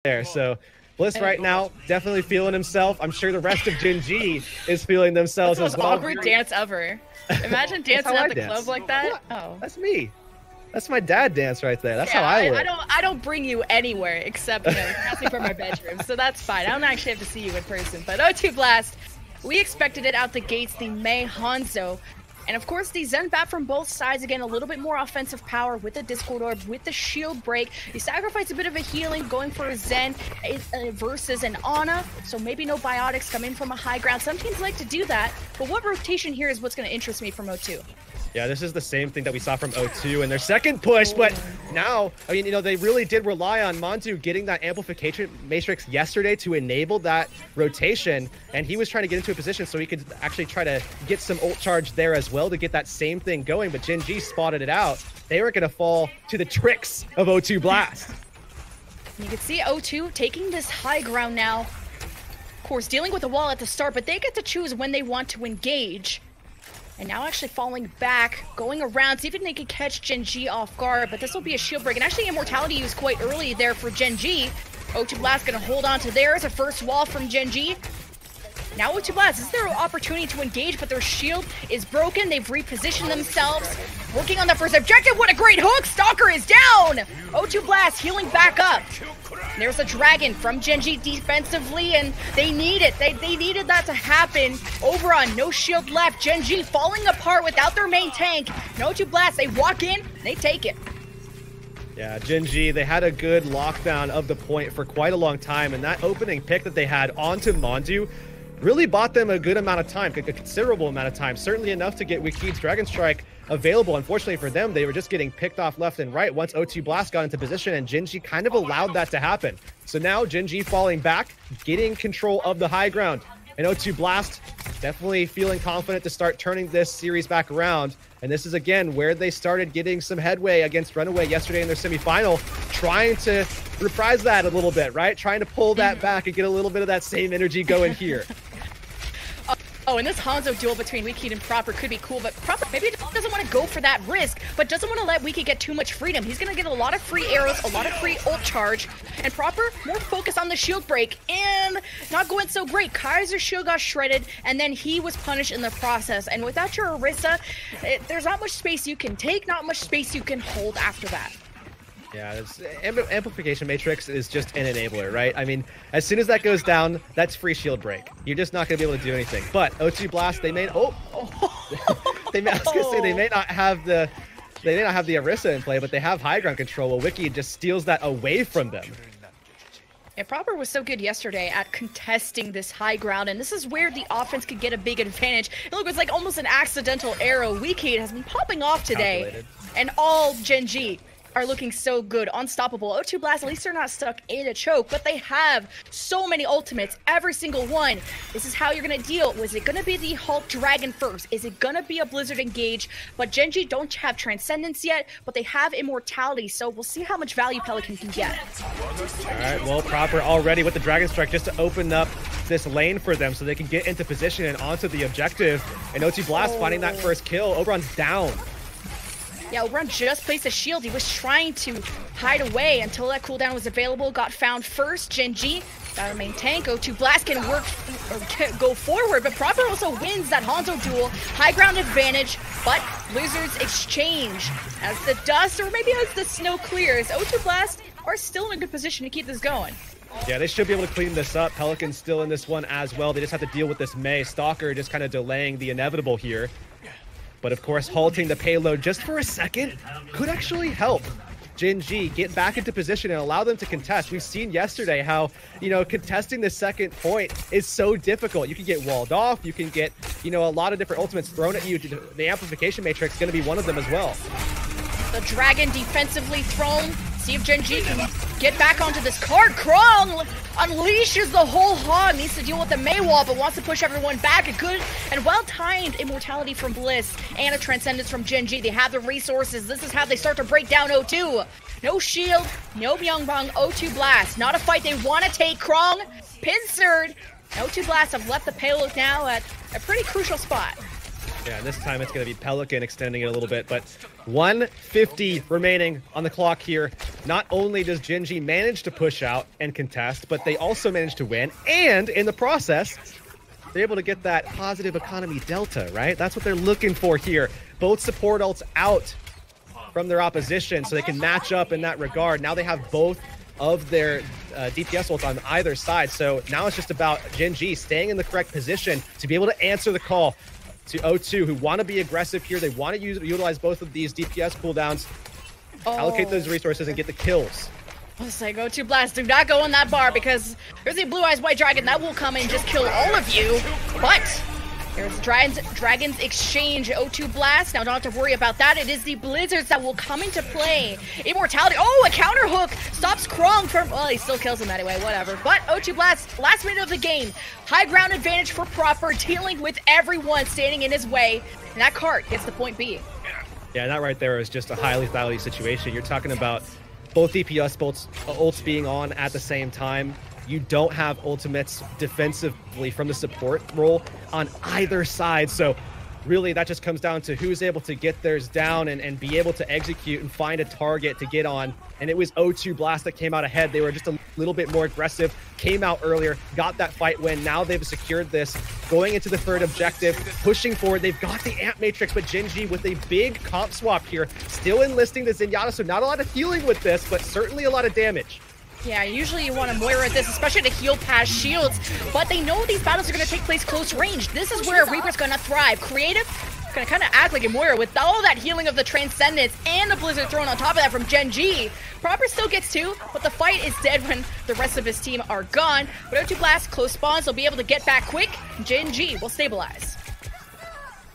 there. So Bliss right now definitely feeling himself. I'm sure the rest of Gen.G is feeling themselves That's as the most well. awkward dance ever. Imagine dancing at the club like that. What? Oh, that's me. That's my dad dance right there. That's how I look. I don't bring you anywhere except asking for my bedroom, so that's fine. I don't actually have to see you in person. But O2 Blast, we expected it out the gates. The Mei Hanzo. And of course, the Zen bat from both sides, again, a little bit more offensive power with the Discord Orb, with the shield break. You sacrifice a bit of a healing, going for a Zen versus an Ana, so maybe no biotics come in from a high ground. Some teams like to do that, but what rotation here is what's going to interest me from O2. Yeah, this is the same thing that we saw from O2 in their second push, but now, I mean, you know, they really did rely on Montu getting that amplification matrix yesterday to enable that rotation, and he was trying to get into a position so he could actually try to get some ult charge there as well to get that same thing going, but Gen.G spotted it out. They were going to fall to the tricks of O2 Blast. You can see O2 taking this high ground now. Of course, dealing with the wall at the start, but they get to choose when they want to engage. And now actually falling back, going around, see if they can catch Gen.G off guard, but this will be a shield break. And actually Immortality used quite early there for Gen.G. O2 Blast gonna hold on to theirs, a first wall from Gen.G. Now O2 Blast, this is their opportunity to engage, but their shield is broken. They've repositioned themselves, working on the first objective. What a great hook! Stalker is down! O2 Blast healing back up. There's a dragon from Gen.G defensively, and they need it. They needed that to happen. Over on no shield left. Gen.G falling apart without their main tank. No O2 Blast, they walk in, they take it. Yeah, Gen.G, they had a good lockdown of the point for quite a long time, and that opening pick that they had onto Montu really bought them a good amount of time, a considerable amount of time, certainly enough to get Wiki's Dragon Strike available. Unfortunately for them, they were just getting picked off left and right once O2 Blast got into position, and Gen.G kind of allowed that to happen. So now Gen.G falling back, getting control of the high ground, and O2 Blast definitely feeling confident to start turning this series back around. And this is, again, where they started getting some headway against Runaway yesterday in their semifinal, trying to reprise that a little bit, right? Trying to pull that back and get a little bit of that same energy going here. Oh, and this Hanzo duel between Wiki and Proper could be cool, but Proper maybe doesn't want to go for that risk, but doesn't want to let Wiki get too much freedom. He's going to get a lot of free arrows, a lot of free ult charge, and Proper more focus on the shield break, and not going so great. Kaiser's shield got shredded, and then he was punished in the process, and without your Orisa, there's not much space you can take, not much space you can hold after that. Yeah, amplification matrix is just an enabler, right? I mean, as soon as that goes down, that's free shield break. You're just not going to be able to do anything. But O2 Blast, they may I was gonna say they may not have the Orisa in play, but they have high ground control. Well, Wiki just steals that away from them. And Proper was so good yesterday at contesting this high ground, and this is where the offense could get a big advantage. And look, it's like almost an accidental arrow. Wiki has been popping off today, calculated. And all Gen.G are looking so good, unstoppable. O2 Blast, at least they're not stuck in a choke, but they have so many ultimates, every single one. This is how you're gonna deal. Was it gonna be the Hulk Dragon first? Is it gonna be a Blizzard engage? But Gen.G don't have Transcendence yet, but they have Immortality, so we'll see how much value Pelican can get. All right, well, Proper already with the Dragon Strike just to open up this lane for them so they can get into position and onto the objective. And O2 Blast finding that first kill. Oberon's down. Yeah, Oberon just placed a shield. He was trying to hide away until that cooldown was available. Got found first. Gen.G got a main tank. O2 Blast can go forward, but Proper also wins that Hanzo duel. High ground advantage, but Blizzards exchange as the dust, or maybe as the snow clears. O2 Blast are still in a good position to keep this going. Yeah, they should be able to clean this up. Pelican's still in this one as well. They just have to deal with this Mei. Stalker just kind of delaying the inevitable here. But of course, halting the payload just for a second could actually help Gen.G get back into position and allow them to contest. We've seen yesterday how, you know, contesting the second point is so difficult. You can get walled off, you can get, you know, a lot of different ultimates thrown at you. The amplification matrix is going to be one of them as well. The Dragon defensively thrown. See if Gen.G can get back onto this card. Krong unleashes the whole hog. Needs to deal with the Mei wall, but wants to push everyone back. A good and well-timed Immortality from Bliss and a Transcendence from Gen.G. They have the resources. This is how they start to break down O2. No shield, no Myungbong, O2 Blast. Not a fight they want to take. Krong pincered. O2 Blast have left the payload now at a pretty crucial spot. Yeah, this time it's going to be Pelican extending it a little bit, but 150 remaining on the clock here. Not only does Gen.G manage to push out and contest, but they also manage to win, and in the process, they're able to get that positive economy delta, right? That's what they're looking for here. Both support ults out from their opposition so they can match up in that regard. Now they have both of their DPS ults on either side, so now it's just about Gen.G staying in the correct position to be able to answer the call to O2, who want to be aggressive here. They want to utilize both of these DPS cooldowns, allocate those resources, and get the kills. Let's say go to Blast. Do not go on that bar because there's a Blue Eyes White Dragon that will come and just kill all of you. But there's Dragon's Exchange. O2 Blast. Now don't have to worry about that. It is the Blizzards that will come into play. Immortality. Oh, a counter hook stops Krong from. Well, he still kills him anyway. Whatever. But O2 Blast, last minute of the game. High ground advantage for Proper, dealing with everyone standing in his way. And that cart gets the point B. Yeah, that right there is just a highly lethality situation. You're talking about both DPS ults being on at the same time. You don't have ultimates defensively from the support role on either side. So really that just comes down to who's able to get theirs down and be able to execute and find a target to get on. And it was O2 Blast that came out ahead. They were just a little bit more aggressive, came out earlier, got that fight win. Now they've secured this, going into the third objective, pushing forward. They've got the Amp Matrix, but Gen.G with a big comp swap here, still enlisting the Zenyatta, so not a lot of healing with this, but certainly a lot of damage. Yeah, usually you want to Moira at this, especially to heal past shields, but they know these battles are going to take place close range. This is where Reaper's going to thrive. Creative, going to kind of act like a Moira with all that healing of the Transcendence and the Blizzard thrown on top of that from Gen.G. Proper still gets two, but the fight is dead when the rest of his team are gone. But O2 Blast, close spawns, they'll be able to get back quick. Gen.G will stabilize.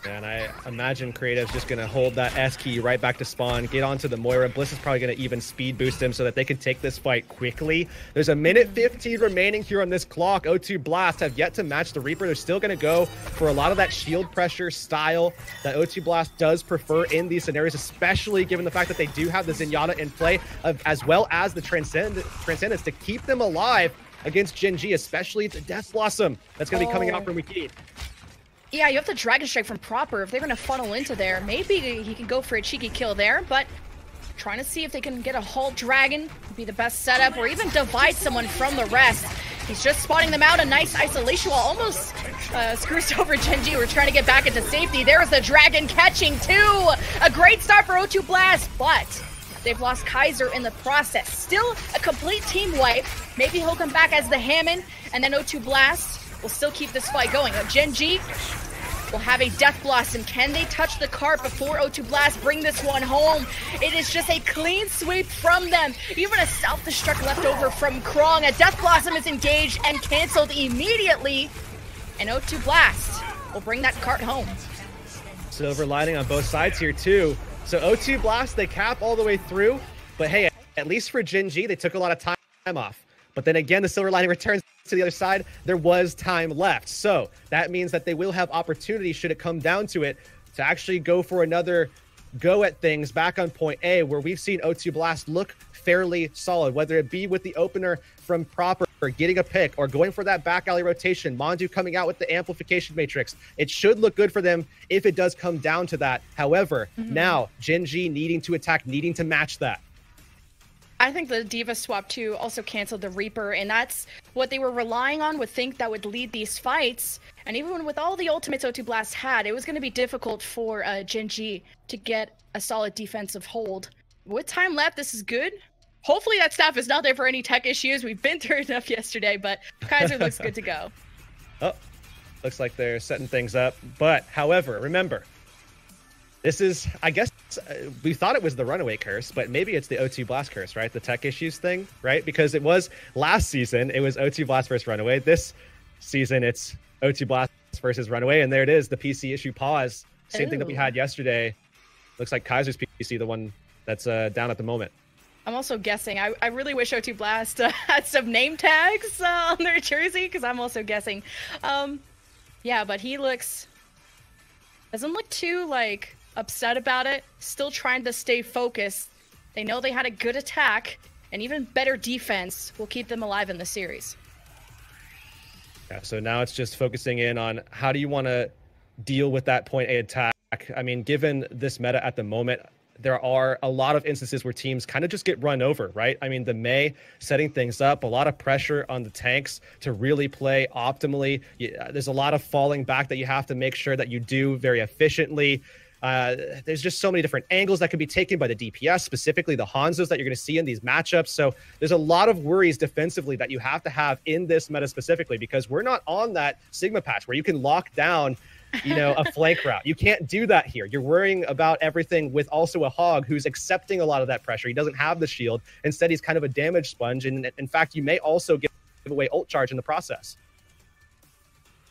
And I imagine Creative's just going to hold that S key right back to spawn, get onto the Moira. Bliss is probably going to even speed boost him so that they can take this fight quickly. There's a minute 15 remaining here on this clock. O2 Blast have yet to match the Reaper. They're still going to go for a lot of that shield pressure style that O2 Blast does prefer in these scenarios, especially given the fact that they do have the Zenyatta in play, as well as the Transcendence to keep them alive against Gen.G, especially the Death Blossom that's going to be coming out from Wiki. Yeah, you have the Dragon Strike from Proper. If they're going to funnel into there, maybe he can go for a cheeky kill there, but trying to see if they can get a Halt Dragon would be the best setup, or even divide someone from the rest. He's just spotting them out. A nice isolation wall almost screws over Gen.G. We're trying to get back into safety. There's the Dragon catching two. A great start for O2 Blast, but they've lost Kaiser in the process. Still a complete team wipe. Maybe he'll come back as the Hammond, and then O2 Blast will still keep this fight going. Gen.G will have a Death Blossom. Can they touch the cart before O2 Blast bring this one home? It is just a clean sweep from them. Even a self-destruct left over from Krong. A Death Blossom is engaged and canceled immediately. And O2 Blast will bring that cart home. Silver lining on both sides here too. So O2 Blast, they cap all the way through. But hey, at least for Gen.G, they took a lot of time off. But then again, the silver lining returns to the other side. There was time left. So that means that they will have opportunity, should it come down to it, to actually go for another go at things back on point A, where we've seen O2 Blast look fairly solid, whether it be with the opener from Proper, getting a pick, or going for that back alley rotation. Mondu coming out with the amplification matrix. It should look good for them if it does come down to that. However, now Gen.G needing to attack, needing to match that. I think the Diva swap too also canceled the Reaper, and that's what they were relying on, would think that would lead these fights. And even with all the ultimates O2 Blast had, it was going to be difficult for Gen.G to get a solid defensive hold. With time left, this is good. Hopefully that staff is not there for any tech issues. We've been through enough yesterday, but Kaiser looks good to go. Oh, looks like they're setting things up. But, however, remember, this is, I guess, we thought it was the Runaway curse, but maybe it's the O2 Blast curse, right? The tech issues thing, right? Because it was last season, it was O2 Blast versus Runaway. This season, it's O2 Blast versus Runaway, and there it is, the PC issue pause. Same thing that we had yesterday. Looks like Kaiser's PC, the one that's down at the moment. I'm also guessing. I really wish O2 Blast had some name tags on their jersey, because I'm also guessing. Yeah, but he doesn't look too, like, upset about it. Still trying to stay focused. They know they had a good attack, and even better defense will keep them alive in the series. Yeah, so now it's just focusing in on how do you want to deal with that point A attack. I mean, given this meta at the moment, there are a lot of instances where teams kind of just get run over, right? I mean, the Mei setting things up, a lot of pressure on the tanks to really play optimally. There's a lot of falling back that you have to make sure that you do very efficiently. There's just so many different angles that can be taken by the DPS, specifically the Hanzos that you're going to see in these matchups. So there's a lot of worries defensively that you have to have in this meta specifically, because we're not on that Sigma patch where you can lock down a flank route. You can't do that here. You're worrying about everything with also a Hog who's accepting a lot of that pressure. He doesn't have the shield. Instead, he's kind of a damage sponge. And in fact, you may also give away ult charge in the process.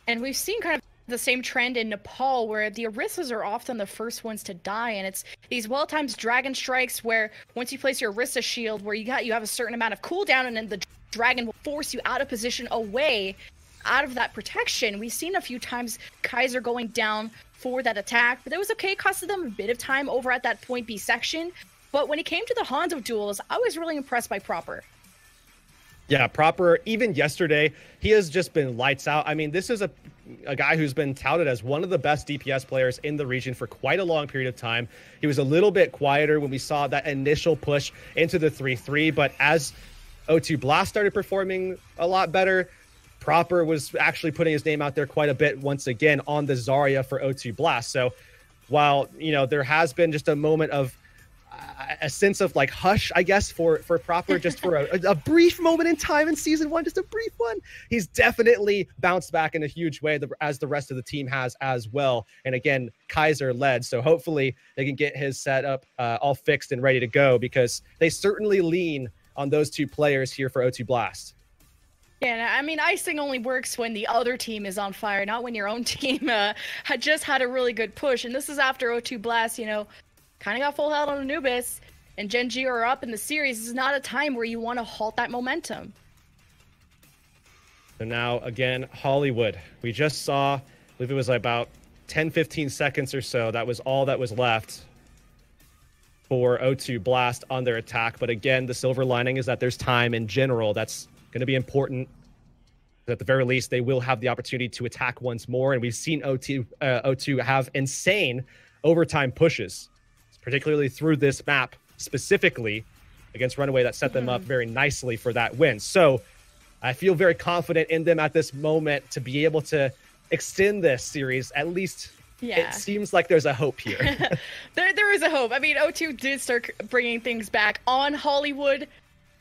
And we've seen kind of the same trend in Nepal, where the Orithas are often the first ones to die, and it's these well-timed dragon strikes where once you place your Orisa shield, where you have a certain amount of cooldown, and then the dragon will force you out of position away out of that protection. We've seen a few times Kaiser going down for that attack, but it was okay. It costed them a bit of time over at that point B section. But when it came to the Hanzo duels, I was really impressed by Proper. Yeah, Proper, even yesterday, he has just been lights out. I mean, this is a guy who's been touted as one of the best DPS players in the region for quite a long period of time. He was a little bit quieter when we saw that initial push into the 3-3, but as O2 Blast started performing a lot better, Proper was actually putting his name out there quite a bit once again on the Zarya for O2 Blast. So while, there has been just a moment of a sense of like hush, I guess, for Proper, just for a brief moment in time in season 1, just a brief one, he's definitely bounced back in a huge way, as the rest of the team has as well. And again, Kaiser led, so hopefully they can get his setup all fixed and ready to go, because they certainly lean on those two players here for O2 Blast. Yeah, I mean, icing only works when the other team is on fire, not when your own team had just had a really good push. And this is after O2 Blast, kind of got full health on Anubis, and Gen.G are up in the series. This is not a time where you want to halt that momentum. So now, again, Hollywood. We just saw, I believe it was about 10-15 seconds or so. That was all that was left for O2 Blast on their attack. But again, the silver lining is that there's time in general. That's going to be important. At the very least, they will have the opportunity to attack once more. And we've seen O2 have insane overtime pushes, particularly through this map specifically against Runaway, that set them up very nicely for that win. So I feel very confident in them at this moment to be able to extend this series. At least it seems like there's a hope here. there is a hope. I mean, O2 did start bringing things back on Hollywood,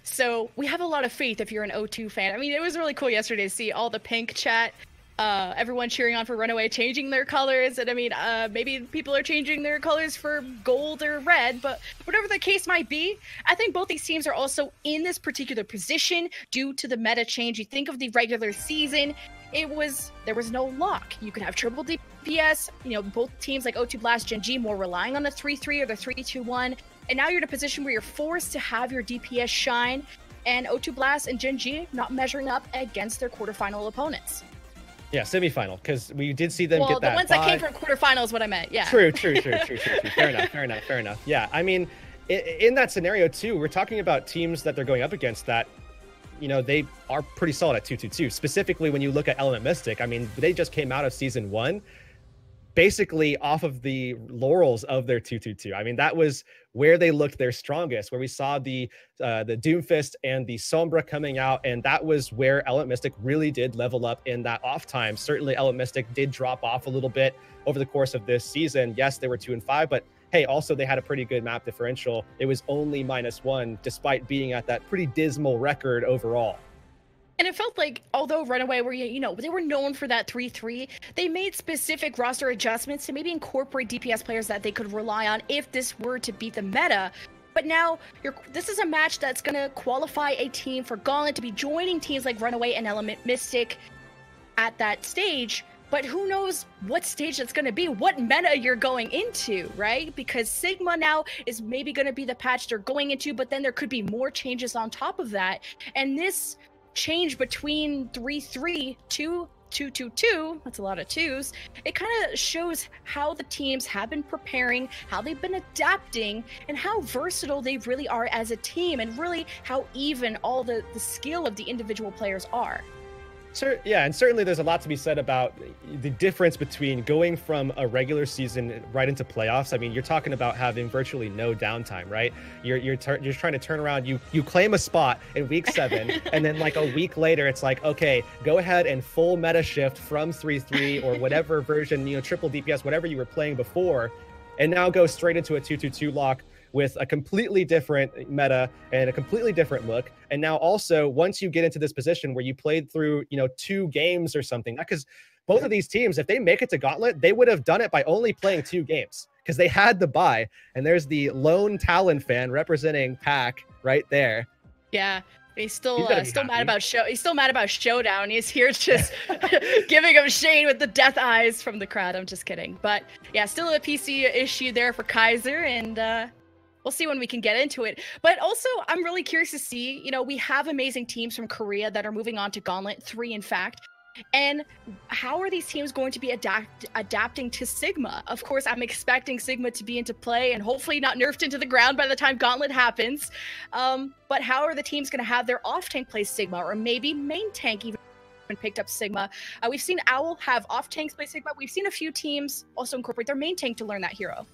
so we have a lot of faith if you're an O2 fan. I mean, it was really cool yesterday to see all the pink chat, everyone cheering on for Runaway, changing their colors. And I mean, maybe people are changing their colors for gold or red, but whatever the case might be, I think both these teams are also in this particular position due to the meta change. You think of the regular season, there was no lock. You could have triple DPS, both teams like O2 Blast, Gen.G more relying on the 3-3 or the 3-2-1. And now you're in a position where you're forced to have your DPS shine, and O2 Blast and Gen.G not measuring up against their quarterfinal opponents. Yeah, semifinal, because we did see them get that. Well, the ones that came from quarterfinals is what I meant, yeah. True. Fair enough. Yeah, I mean, in that scenario, too, we're talking about teams that they're going up against that, they are pretty solid at 2-2-2. Specifically, when you look at Element Mystic, I mean, they just came out of Season 1 basically off of the laurels of their 2-2-2. I mean, that was where they looked their strongest, where we saw the Doomfist and the Sombra coming out, and that was where Element Mystic really did level up in that off time. Certainly, Element Mystic did drop off a little bit over the course of this season. Yes, they were 2-5, but hey, also they had a pretty good map differential. It was only -1, despite being at that pretty dismal record overall. And it felt like, although Runaway were, they were known for that 3-3, they made specific roster adjustments to maybe incorporate DPS players that they could rely on if this were to beat the meta. But now, this is a match that's going to qualify a team for Gauntlet to be joining teams like Runaway and Element Mystic at that stage. But who knows what stage that's going to be, what meta you're going into, right? Because Sigma now is maybe going to be the patch they're going into, but then there could be more changes on top of that. And this change between 3-3 to 2-2-2, that's a lot of twos, it kind of shows how the teams have been preparing, how they've been adapting, and how versatile they really are as a team, and really how even all the skill of the individual players are. Yeah, and certainly there's a lot to be said about the difference between going from a regular season right into playoffs. I mean, you're talking about having virtually no downtime, right? You're trying to turn around. You claim a spot in week 7, and then like a week later, it's like, okay, go ahead and full meta shift from 3-3 or whatever version, triple DPS, whatever you were playing before, and now go straight into a 2-2-2 lock with a completely different meta and a completely different look. And now also, once you get into this position where you played through, 2 games or something, because both of these teams, if they make it to Gauntlet, they would have done it by only playing 2 games because they had the bye. And there's the lone Talon fan representing Pack right there. Yeah. He's still mad about He's still mad about Showdown. He's here just giving him shade with the death eyes from the crowd. I'm just kidding. But yeah, still a PC issue there for Kaiser, and we'll see when we can get into it. But also, I'm really curious to see, we have amazing teams from Korea that are moving on to Gauntlet 3, in fact. And how are these teams going to be adapting to Sigma? Of course, I'm expecting Sigma to be into play and hopefully not nerfed into the ground by the time Gauntlet happens. But how are the teams going to have their off-tank play Sigma, or maybe main tank even picked up Sigma? We've seen Owl have off-tanks play Sigma. We've seen a few teams also incorporate their main tank to learn that hero.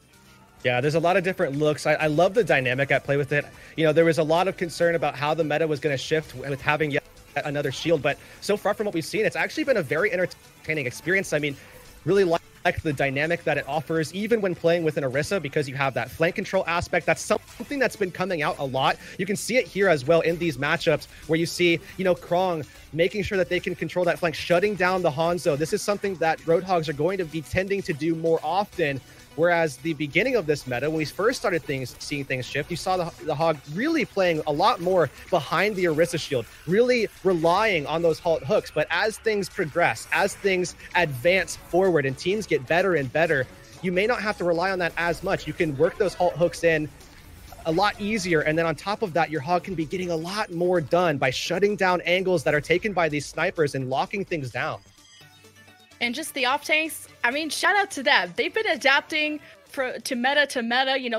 Yeah, there's a lot of different looks. I love the dynamic at play with it. There was a lot of concern about how the meta was going to shift with having yet another shield, but so far from what we've seen, it's actually been a very entertaining experience. I mean, really like the dynamic that it offers, even when playing with an Orisa, because you have that flank control aspect. That's something that's been coming out a lot. You can see it here as well in these matchups where you see, Krong making sure that they can control that flank, shutting down the Hanzo. This is something that Roadhogs are going to be tending to do more often. Whereas the beginning of this meta, when we first started seeing things shift, you saw the Hog really playing a lot more behind the Orisa shield, really relying on those halt hooks. But as things progress, as things advance forward and teams get better and better, you may not have to rely on that as much. You can work those halt hooks in a lot easier. And then on top of that, your Hog can be getting a lot more done by shutting down angles that are taken by these snipers and locking things down. And just the off-tanks, I mean, shout out to them. They've been adapting to meta,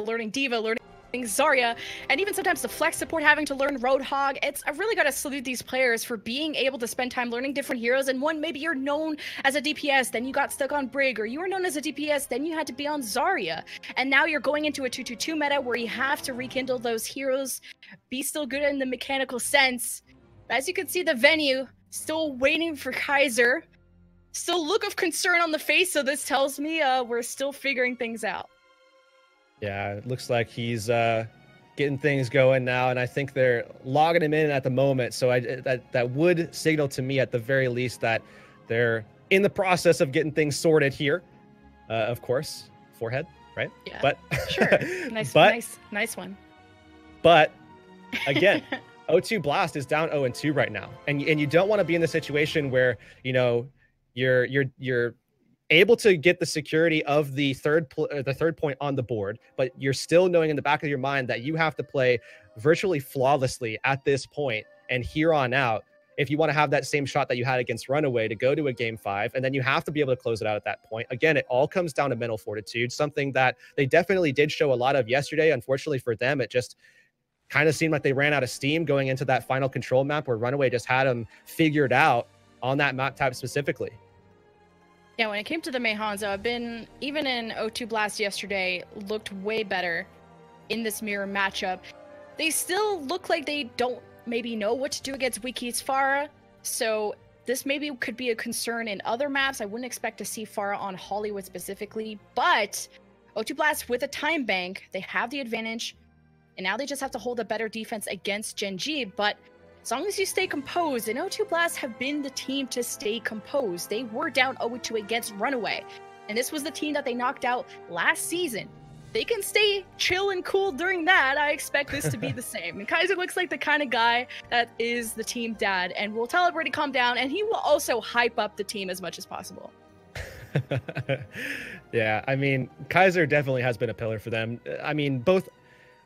learning D.Va, learning Zarya, and even sometimes the flex support having to learn Roadhog. I really got to salute these players for being able to spend time learning different heroes. And maybe you're known as a DPS, then you got stuck on Brig, or you were known as a DPS, then you had to be on Zarya. And now you're going into a 2-2-2 meta where you have to rekindle those heroes, be still good in the mechanical sense. As you can see, the venue still waiting for Kaiser. Still look of concern on the face, so this tells me we're still figuring things out. Yeah, it looks like he's getting things going now, and I think they're logging him in at the moment. So that would signal to me, at the very least, that they're in the process of getting things sorted here. Of course, forehead, right? Yeah. But sure, nice one. But again, O2 Blast is down 0-2 right now, and you don't want to be in the situation where you're able to get the security of the third point on the board, but you're still knowing in the back of your mind that you have to play virtually flawlessly at this point and here on out if you want to have that same shot that you had against Runaway to go to a game 5, and then you have to be able to close it out at that point. Again, it all comes down to mental fortitude, something that they definitely did show a lot of yesterday. Unfortunately for them, it just kind of seemed like they ran out of steam going into that final control map where Runaway just had them figured out on that map type specifically. Yeah, when it came to the Mei Hanzo, I've been, even in O2 Blast yesterday, looked way better in this mirror matchup. They still look like they don't maybe know what to do against Wiki's Pharah, so this maybe could be a concern in other maps. I wouldn't expect to see Pharah on Hollywood specifically, but O2 Blast with a time bank, they have the advantage, and now they just have to hold a better defense against Gen.G, but as long as you stay composed, and O2 Blast have been the team to stay composed. They were down 0-2 against Runaway, and this was the team that they knocked out last season. They can stay chill and cool during that. I expect this to be the same. And Kaiser looks like the kind of guy that is the team dad, and will tell everybody to calm down, and he will also hype up the team as much as possible. Yeah, I mean, Kaiser definitely has been a pillar for them. I mean, both,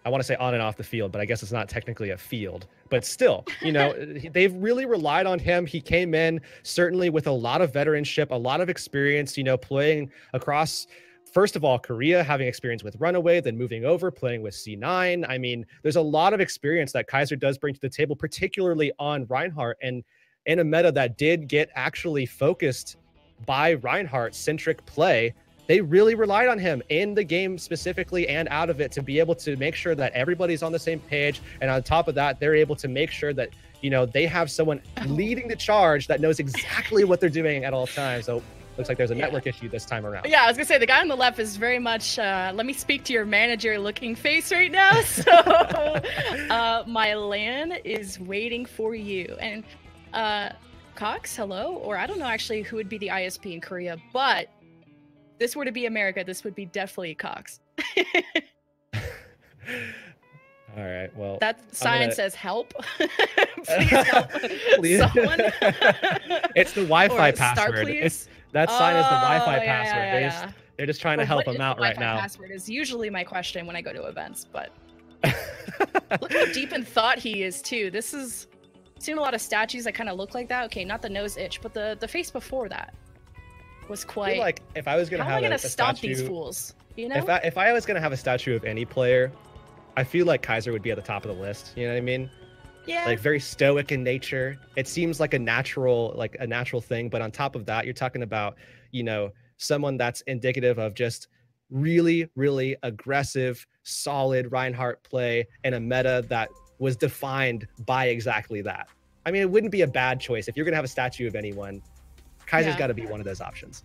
I want to say on and off the field, but I guess it's not technically a field. But still, they've really relied on him. He came in certainly with a lot of veteranship, a lot of experience, playing across, first of all, Korea, having experience with Runaway, then moving over, playing with C9. I mean, there's a lot of experience that Kaiser does bring to the table, particularly on Reinhardt. And in a meta that did get actually focused by Reinhardt-centric play, they really relied on him in the game specifically and out of it to be able to make sure that everybody's on the same page. And on top of that, they're able to make sure that, you know, they have someone leading the charge that knows exactly what they're doing at all times. So looks like there's a network issue this time around. Yeah, I was gonna say the guy on the left is very much let me speak to your manager looking face right now. So my LAN is waiting for you. And Cox, hello, or I don't know actually who would be the ISP in Korea, but this were to be America, this would be definitely Cox. All right, well. That sign says help. Please help someone. It's the Wi-Fi Or password. Start, That sign is the Wi-Fi password. Yeah. They're just trying to help him out right now. Password is usually my question when I go to events, but look how deep in thought he is too. This is seen a lot of statues that kind of look like that. Okay, not the nose itch, but the face before that was quite. I feel like if I was gonna how am I gonna stomp statue, these fools? You know, if I was gonna have a statue of any player, I feel like Kaiser would be at the top of the list. You know what I mean? Yeah. Like very stoic in nature. It seems like a natural thing, but on top of that, you're talking about, you know, someone that's indicative of just really, really aggressive, solid Reinhardt play in a meta that was defined by exactly that. I mean, it wouldn't be a bad choice if you're gonna have a statue of anyone. Kaiser's got to be one of those options.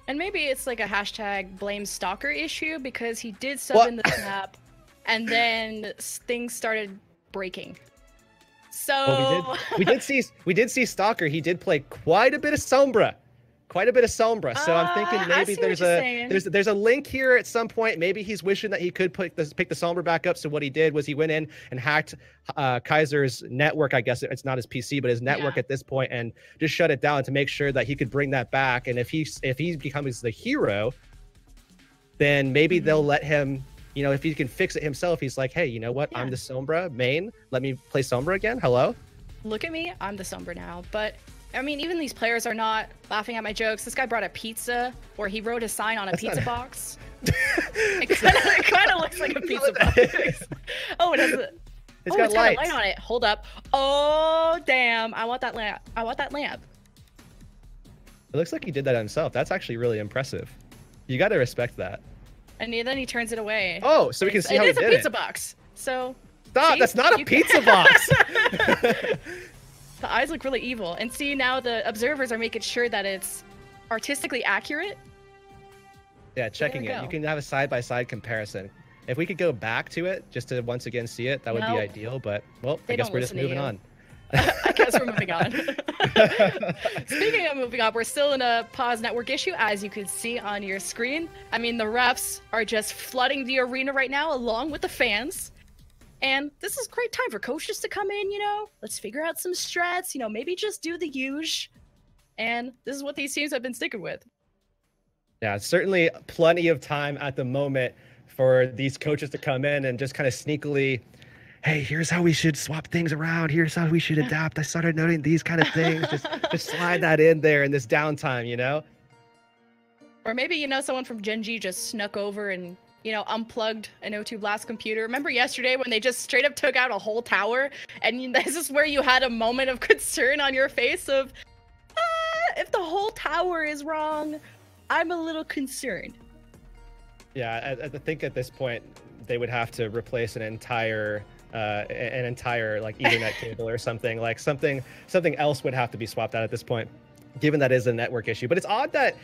And maybe it's like a hashtag blame stalker issue because he did sub in the snap, and then things started breaking. So well, we did see Stalker. He did play quite a bit of Sombra. So I'm thinking maybe there's a link here at some point. Maybe he's wishing that he could pick the Sombra back up. So what he did was he went in and hacked Kaiser's network. I guess it's not his PC, but his network at this point, and just shut it down to make sure that he could bring that back. And if he becomes the hero, then maybe they'll let him. You know, if he can fix it himself, he's like, hey, you know what? I'm the Sombra main. Let me play Sombra again. Hello. Look at me. I'm the Sombra now. But I mean, even these players are not laughing at my jokes. This guy brought a pizza, or he wrote a sign on a pizza box. It kind of looks like a pizza box. Oh, it has it's got a light on it. Hold up. Oh, damn. I want that lamp. It looks like he did that himself. That's actually really impressive. You got to respect that. And then he turns it away. Oh, so we can see how he did it. It's a pizza box. So stop. That's not a pizza box. The eyes look really evil. And see, now the observers are making sure that it's artistically accurate. Yeah, checking it. You can have a side-by-side comparison. If we could go back to it just to once again see it, that would be ideal. But, well, I guess we're just moving on. I guess we're moving on. Speaking of moving on, we're still in a pause network issue, as you can see on your screen. I mean, the refs are just flooding the arena right now, along with the fans. And this is a great time for coaches to come in, you know? Let's figure out some strats, you know, maybe just do the huge. And this is what these teams have been sticking with. Yeah, certainly plenty of time at the moment for these coaches to come in and just kind of sneakily, hey, here's how we should swap things around. Here's how we should adapt. I started noting these kind of things. just slide that in there in this downtime, you know? Or maybe, you know, someone from Gen.G just snuck over and, you know, unplugged an O2 Blast computer. Remember yesterday when they just straight up took out a whole tower? And this is where you had a moment of concern on your face of, if the whole tower is wrong, I'm a little concerned. Yeah, I think at this point, they would have to replace an entire like Ethernet cable or something. Like something else would have to be swapped out at this point, given that is a network issue. But it's odd that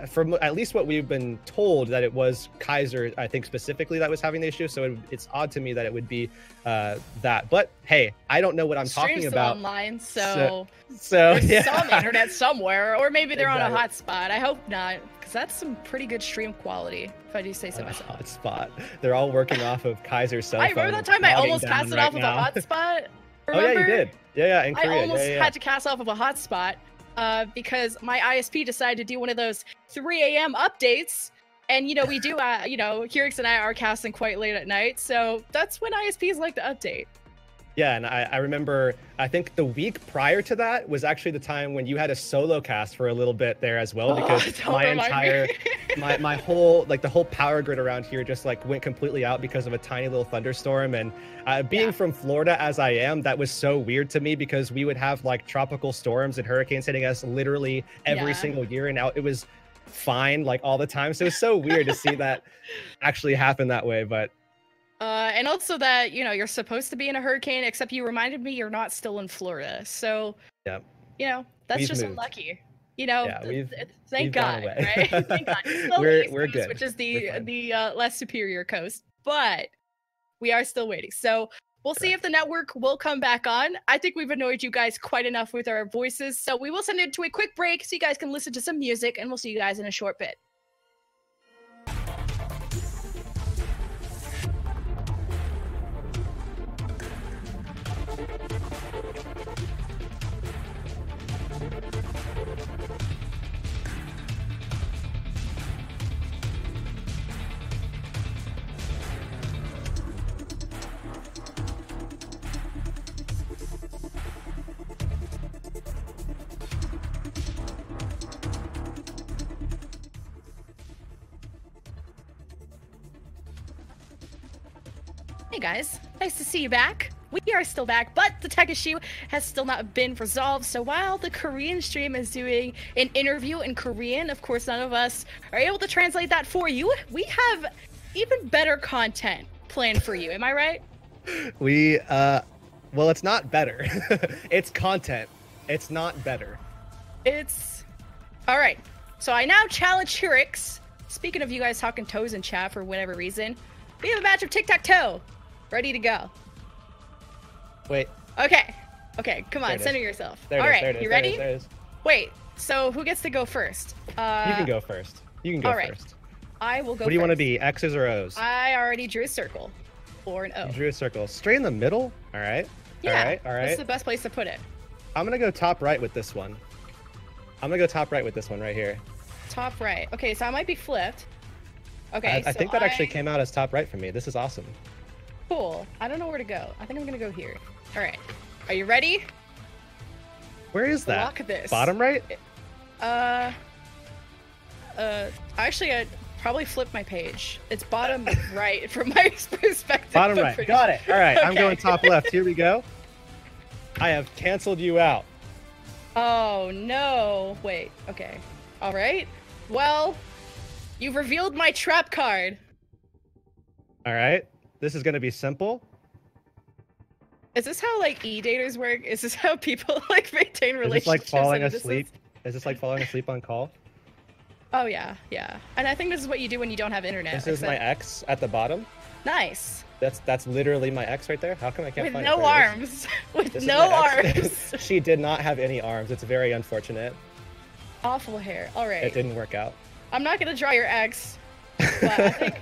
from at least what we've been told, that it was Kaiser, I think specifically, that was having the issue. So it's odd to me that it would be that. But hey, I don't know what I'm talking about. Online, so yeah. Some internet somewhere, or maybe they're on a hotspot. I hope not, because that's some pretty good stream quality, if I do say so myself. Hotspot. They're all working off of Kaiser's cell phone. I remember that time I almost cast it off of a hotspot. Remember? Oh yeah, you did. Yeah, in Korea. I almost had to cast off of a hotspot because my ISP decided to do one of those 3 a.m. updates. And, you know, we do, you know, Heurix and I are casting quite late at night. So that's when ISPs like to update. Yeah, and I remember, I think the week prior to that was actually the time when you had a solo cast for a little bit there as well, because my whole, like the whole power grid around here just like went completely out because of a tiny little thunderstorm. And being from Florida as I am, that was so weird to me because we would have like tropical storms and hurricanes hitting us literally every single year. And now it was fine like all the time. So it's so weird to see that actually happen that way. But and also that, you know, you're supposed to be in a hurricane, except you reminded me you're not still in Florida. So, you know, that's just unlucky. You know, thank God, right? Thank God. We're good. Which is the less superior coast, but we are still waiting. So we'll see if the network will come back on. I think we've annoyed you guys quite enough with our voices. So we will send it to a quick break so you guys can listen to some music, and we'll see you guys in a short bit. Hey guys, nice to see you back. We are still back, but the tech issue has still not been resolved. So while the Korean stream is doing an interview in Korean, of course none of us are able to translate that for you. We have even better content planned for you. Am I right? Well, it's not better. It's content. It's not better. It's all right. So I now challenge Heurix. Speaking of you guys talking toes in chat for whatever reason, we have a match of tic-tac-toe. Ready to go. Wait. Okay. Okay, come on, center yourself. All right, you ready? There it is. Wait, so who gets to go first? You can go first. You can go first. I will go first. What do you want to be, X's or O's? I already drew a circle. Or an O. You drew a circle. Straight in the middle? All right. Yeah, all right. that's the best place to put it. I'm going to go top right with this one. I'm going to go top right with this one right here. Top right. Okay, so I might be flipped. Okay, I think that actually came out as top right for me. This is awesome. Cool. I don't know where to go. I think I'm gonna go here. All right. Are you ready? Where is that? Lock this. Bottom right? Actually, I probably flipped my page. It's bottom right from my perspective. Bottom right. Got it. All right. Okay. I'm going top left. Here we go. I have canceled you out. Oh, no. Wait. Okay. All right. Well, you've revealed my trap card. All right. This is going to be simple. Is this how, like, e-daters work? Is this how people, like, maintain relationships? Is this like falling asleep? Is this like falling asleep on call? Oh, yeah. Yeah. And I think this is what you do when you don't have internet. This is my X at the bottom. Nice. That's literally my X right there. How come I can't find it? With no arms. With no arms. She did not have any arms. It's very unfortunate. Awful hair. All right. It didn't work out. I'm not going to draw your X, but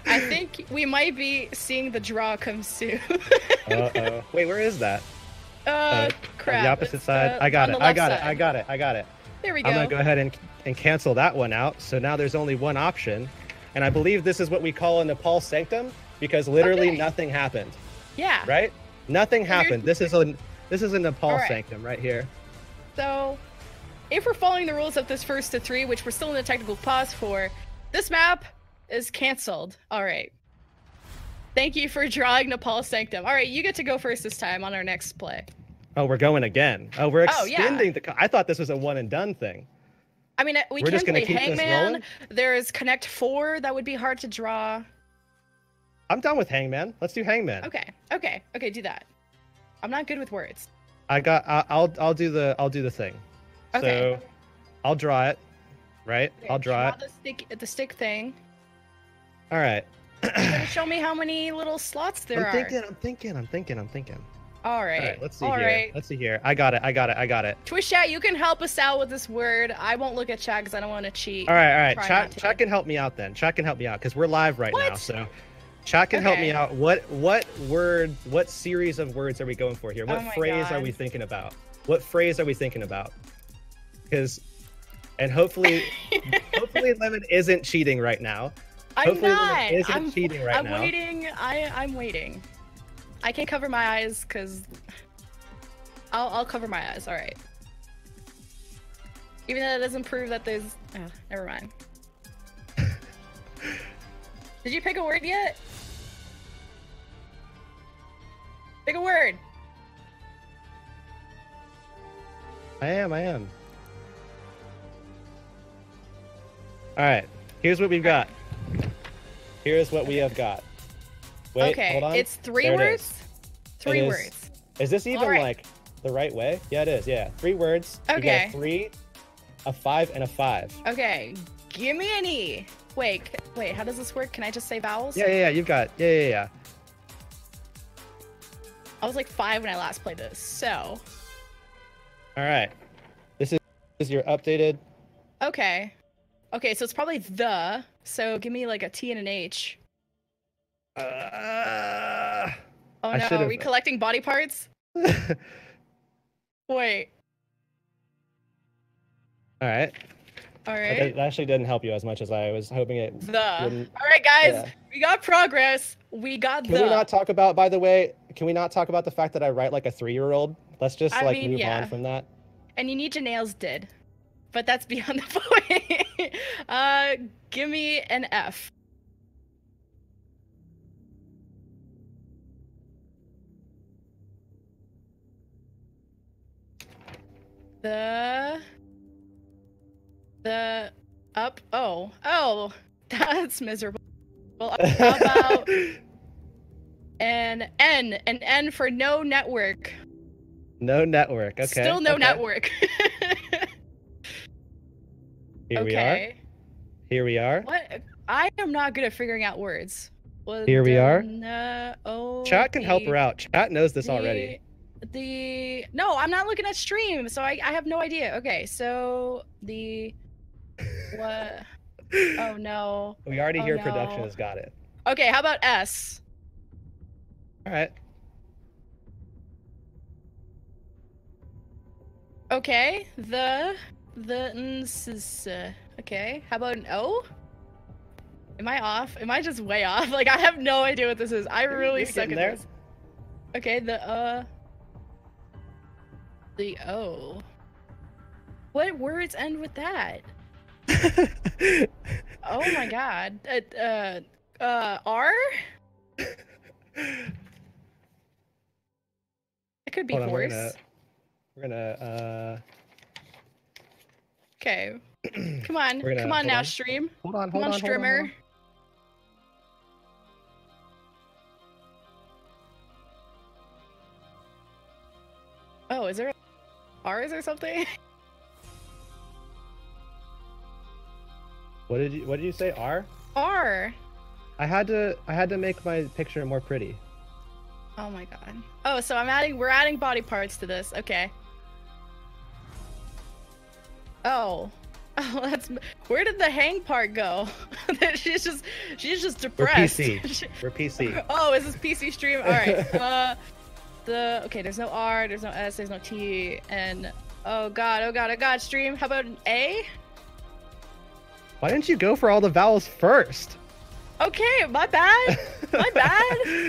I think we might be seeing the draw come soon. Uh-oh. Wait, where is that? Crap. The opposite side. I got it. I got it. There we go. I'm going to go ahead and cancel that one out. So now there's only one option. And I believe this is what we call a Nepal sanctum, because literally nothing happened. Yeah. Right? Nothing happened. This is a Nepal sanctum right here. So, if we're following the rules of this first to 3, which we're still in the technical pause for, this map is canceled. All right. Thank you for drawing Nepal sanctum. All right, you get to go first this time on our next play. Oh, we're going again. Oh, we're extending the. I thought this was a one and done thing. I mean, we can play Hangman. There's Connect 4 that would be hard to draw. I'm done with Hangman. Let's do Hangman. Okay, do that. I'm not good with words. I'll do the thing. Okay. So I'll draw it. Right? Okay, I'll draw it. The stick thing. All right. You're gonna show me how many little slots there are. I'm thinking. All right. All right, let's see here. Let's see here. I got it. Twitch chat, you can help us out with this word. I won't look at chat because I don't want to cheat. All right. Chat can help me out then. Chat can help me out because we're live right now. So chat can help me out. What series of words are we going for here? What phrase are we thinking about? Because, and hopefully Lemon isn't cheating right now. I'm not. I'm waiting. I'm waiting. I can't cover my eyes because I'll cover my eyes. All right. Even though that doesn't prove that there's. Oh, never mind. Did you pick a word yet? Pick a word. I am. All right. Here's what we've got. Here's what we have got. Wait, okay, hold on. It's 3 there words. Three words. Is this even like the right way? Yeah, it is. Yeah, 3 words. Okay. You get a 3, a 5, and a 5. Okay, give me an E. Wait, how does this work? Can I just say vowels? Yeah. You've got. Yeah. I was like 5 when I last played this, so. All right. This is your updated. Okay, so it's probably the. So give me like a T and an H. Oh no, are we collecting body parts? Wait. All right. That actually didn't help you as much as I was hoping it would. All right, guys, we got progress. We got Can we not talk about, by the way, can we not talk about the fact that I write like a 3-year-old? Let's just move on from that. And you need your nails did. But that's beyond the point. Give me an F. The up. Oh, that's miserable. How about an N for no network? No network. Okay. Still no network. Here we are. What? I am not good at figuring out words. Here we are. No. Chat can help her out. Chat knows this already. No, I'm not looking at stream, so I have no idea. Okay, so what? Oh no. We already hear production has got it. Okay, how about S? All right. Okay, okay, how about an O? Am I off? Am I just way off? Like, I have no idea what this is. I really suck at this. Okay, the O. What words end with that? Oh my god. R? It could be horse. We're gonna Okay. Come on. Come on now, stream. Hold on, Come on, streamer. Oh, is there R's or something? What did you say? R? R. I had to make my picture more pretty. Oh my god. Oh, so we're adding body parts to this. Okay. Oh, where did the hang part go? she's just depressed. We're PC. We're PC. Oh, is this PC stream? All right. Okay, there's no R, there's no S, there's no T, and oh god, stream. How about an A? Why didn't you go for all the vowels first? Okay, my bad. My bad.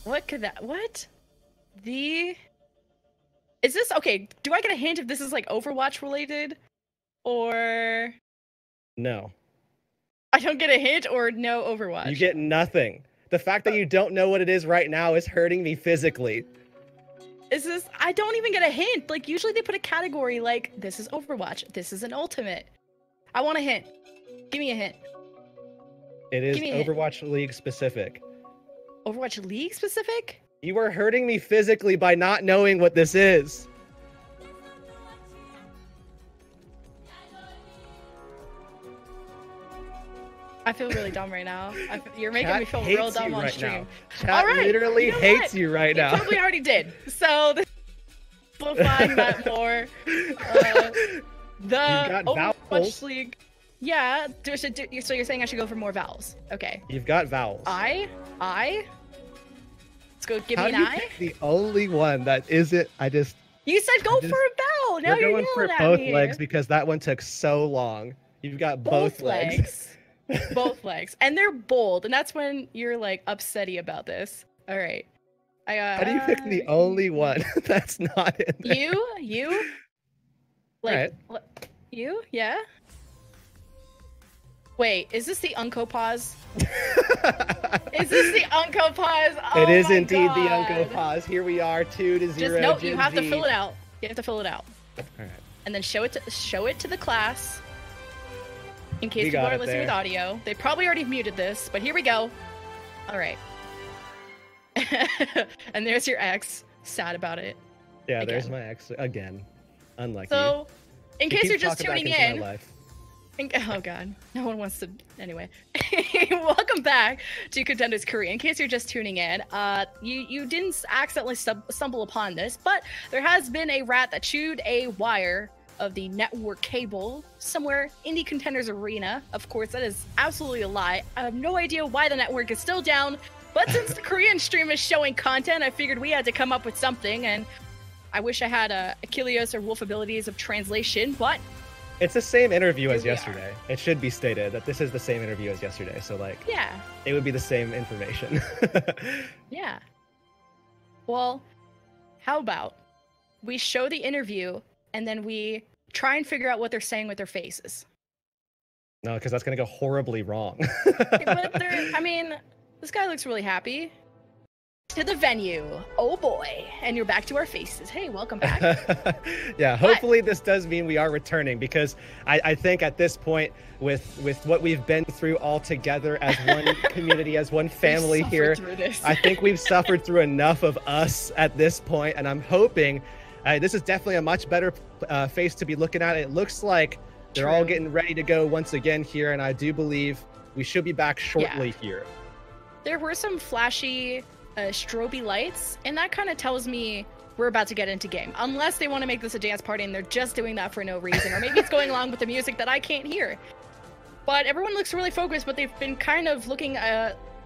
What could that? What? Is this okay? Do I get a hint if this is like Overwatch related, or no? I don't get a hint, or no Overwatch. You get nothing. The fact that you don't know what it is right now is hurting me physically. Is this? I don't even get a hint. Like usually they put a category like this is Overwatch, this is an Ultimate. I want a hint. Give me a hint. It is Overwatch League specific. Overwatch League specific? You are hurting me physically by not knowing what this is. I feel really dumb right now. You're making me feel real dumb on stream. Chat literally hates you right now. He probably already did. So this is simplifying that more. The Overwatch League. Yeah. So you're saying I should go for more vowels? Okay. You've got vowels. I. Let's go. Give me an I. The only one that isn't. You said go for a vowel. Now you're going for both legs because that one took so long. You've got both legs. Both legs. And they're bold, and that's when you're like upsetty about this. All right. How do you pick the only one that's not in there? You? Like, right. You? Yeah? Wait, is this the Unco pause? Is this the Unco pause? Oh, it is indeed God. the Unco pause. Here we are, 2-0. Just no, you have to fill it out. You have to fill it out. All right. And then show it to the class. In case people are listening with audio. They probably already muted this, but here we go. All right. And there's your ex. Sad about it. Yeah, again. There's my ex again. Unlucky. So, in case you're just tuning in. Oh God, no one wants to. Anyway, welcome back to Contenders Korea. In case you're just tuning in, you didn't accidentally stumble upon this, but there has been a rat that chewed a wire of the network cable somewhere in the Contenders arena. Of course, that is absolutely a lie. I have no idea why the network is still down, but since the Korean stream is showing content, I figured we had to come up with something, and I wish I had Achilles or Wolf abilities of translation, but it's the same interview as yesterday. It should be stated that this is the same interview as yesterday, so like, yeah, it would be the same information. Yeah. Well, how about we show the interview and then we try and figure out what they're saying with their faces? No, because that's gonna go horribly wrong. But I mean, this guy looks really happy. To the venue. Oh boy. And you're back to our faces. Hey, welcome back. Yeah, hopefully this does mean we are returning, because I think at this point, with what we've been through all together as one community, as one family here, I think we've suffered through enough of us at this point, and I'm hoping this is definitely a much better face to be looking at. It looks like they're all getting ready to go once again here, and I do believe we should be back shortly here. There were some flashy stroby lights, and that kind of tells me we're about to get into game, unless they want to make this a dance party and they're just doing that for no reason, or maybe it's going along with the music that I can't hear. But everyone looks really focused, but they've been kind of looking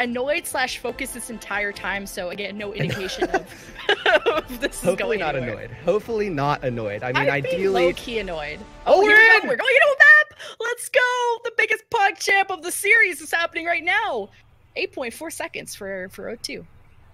annoyed / focused this entire time, so again, no indication of this is going anywhere. Hopefully not annoyed. I mean, ideally low-key annoyed. Oh, we're in! We're going into a map! Let's go! The biggest pug champ of the series is happening right now. 8.4 seconds for O2.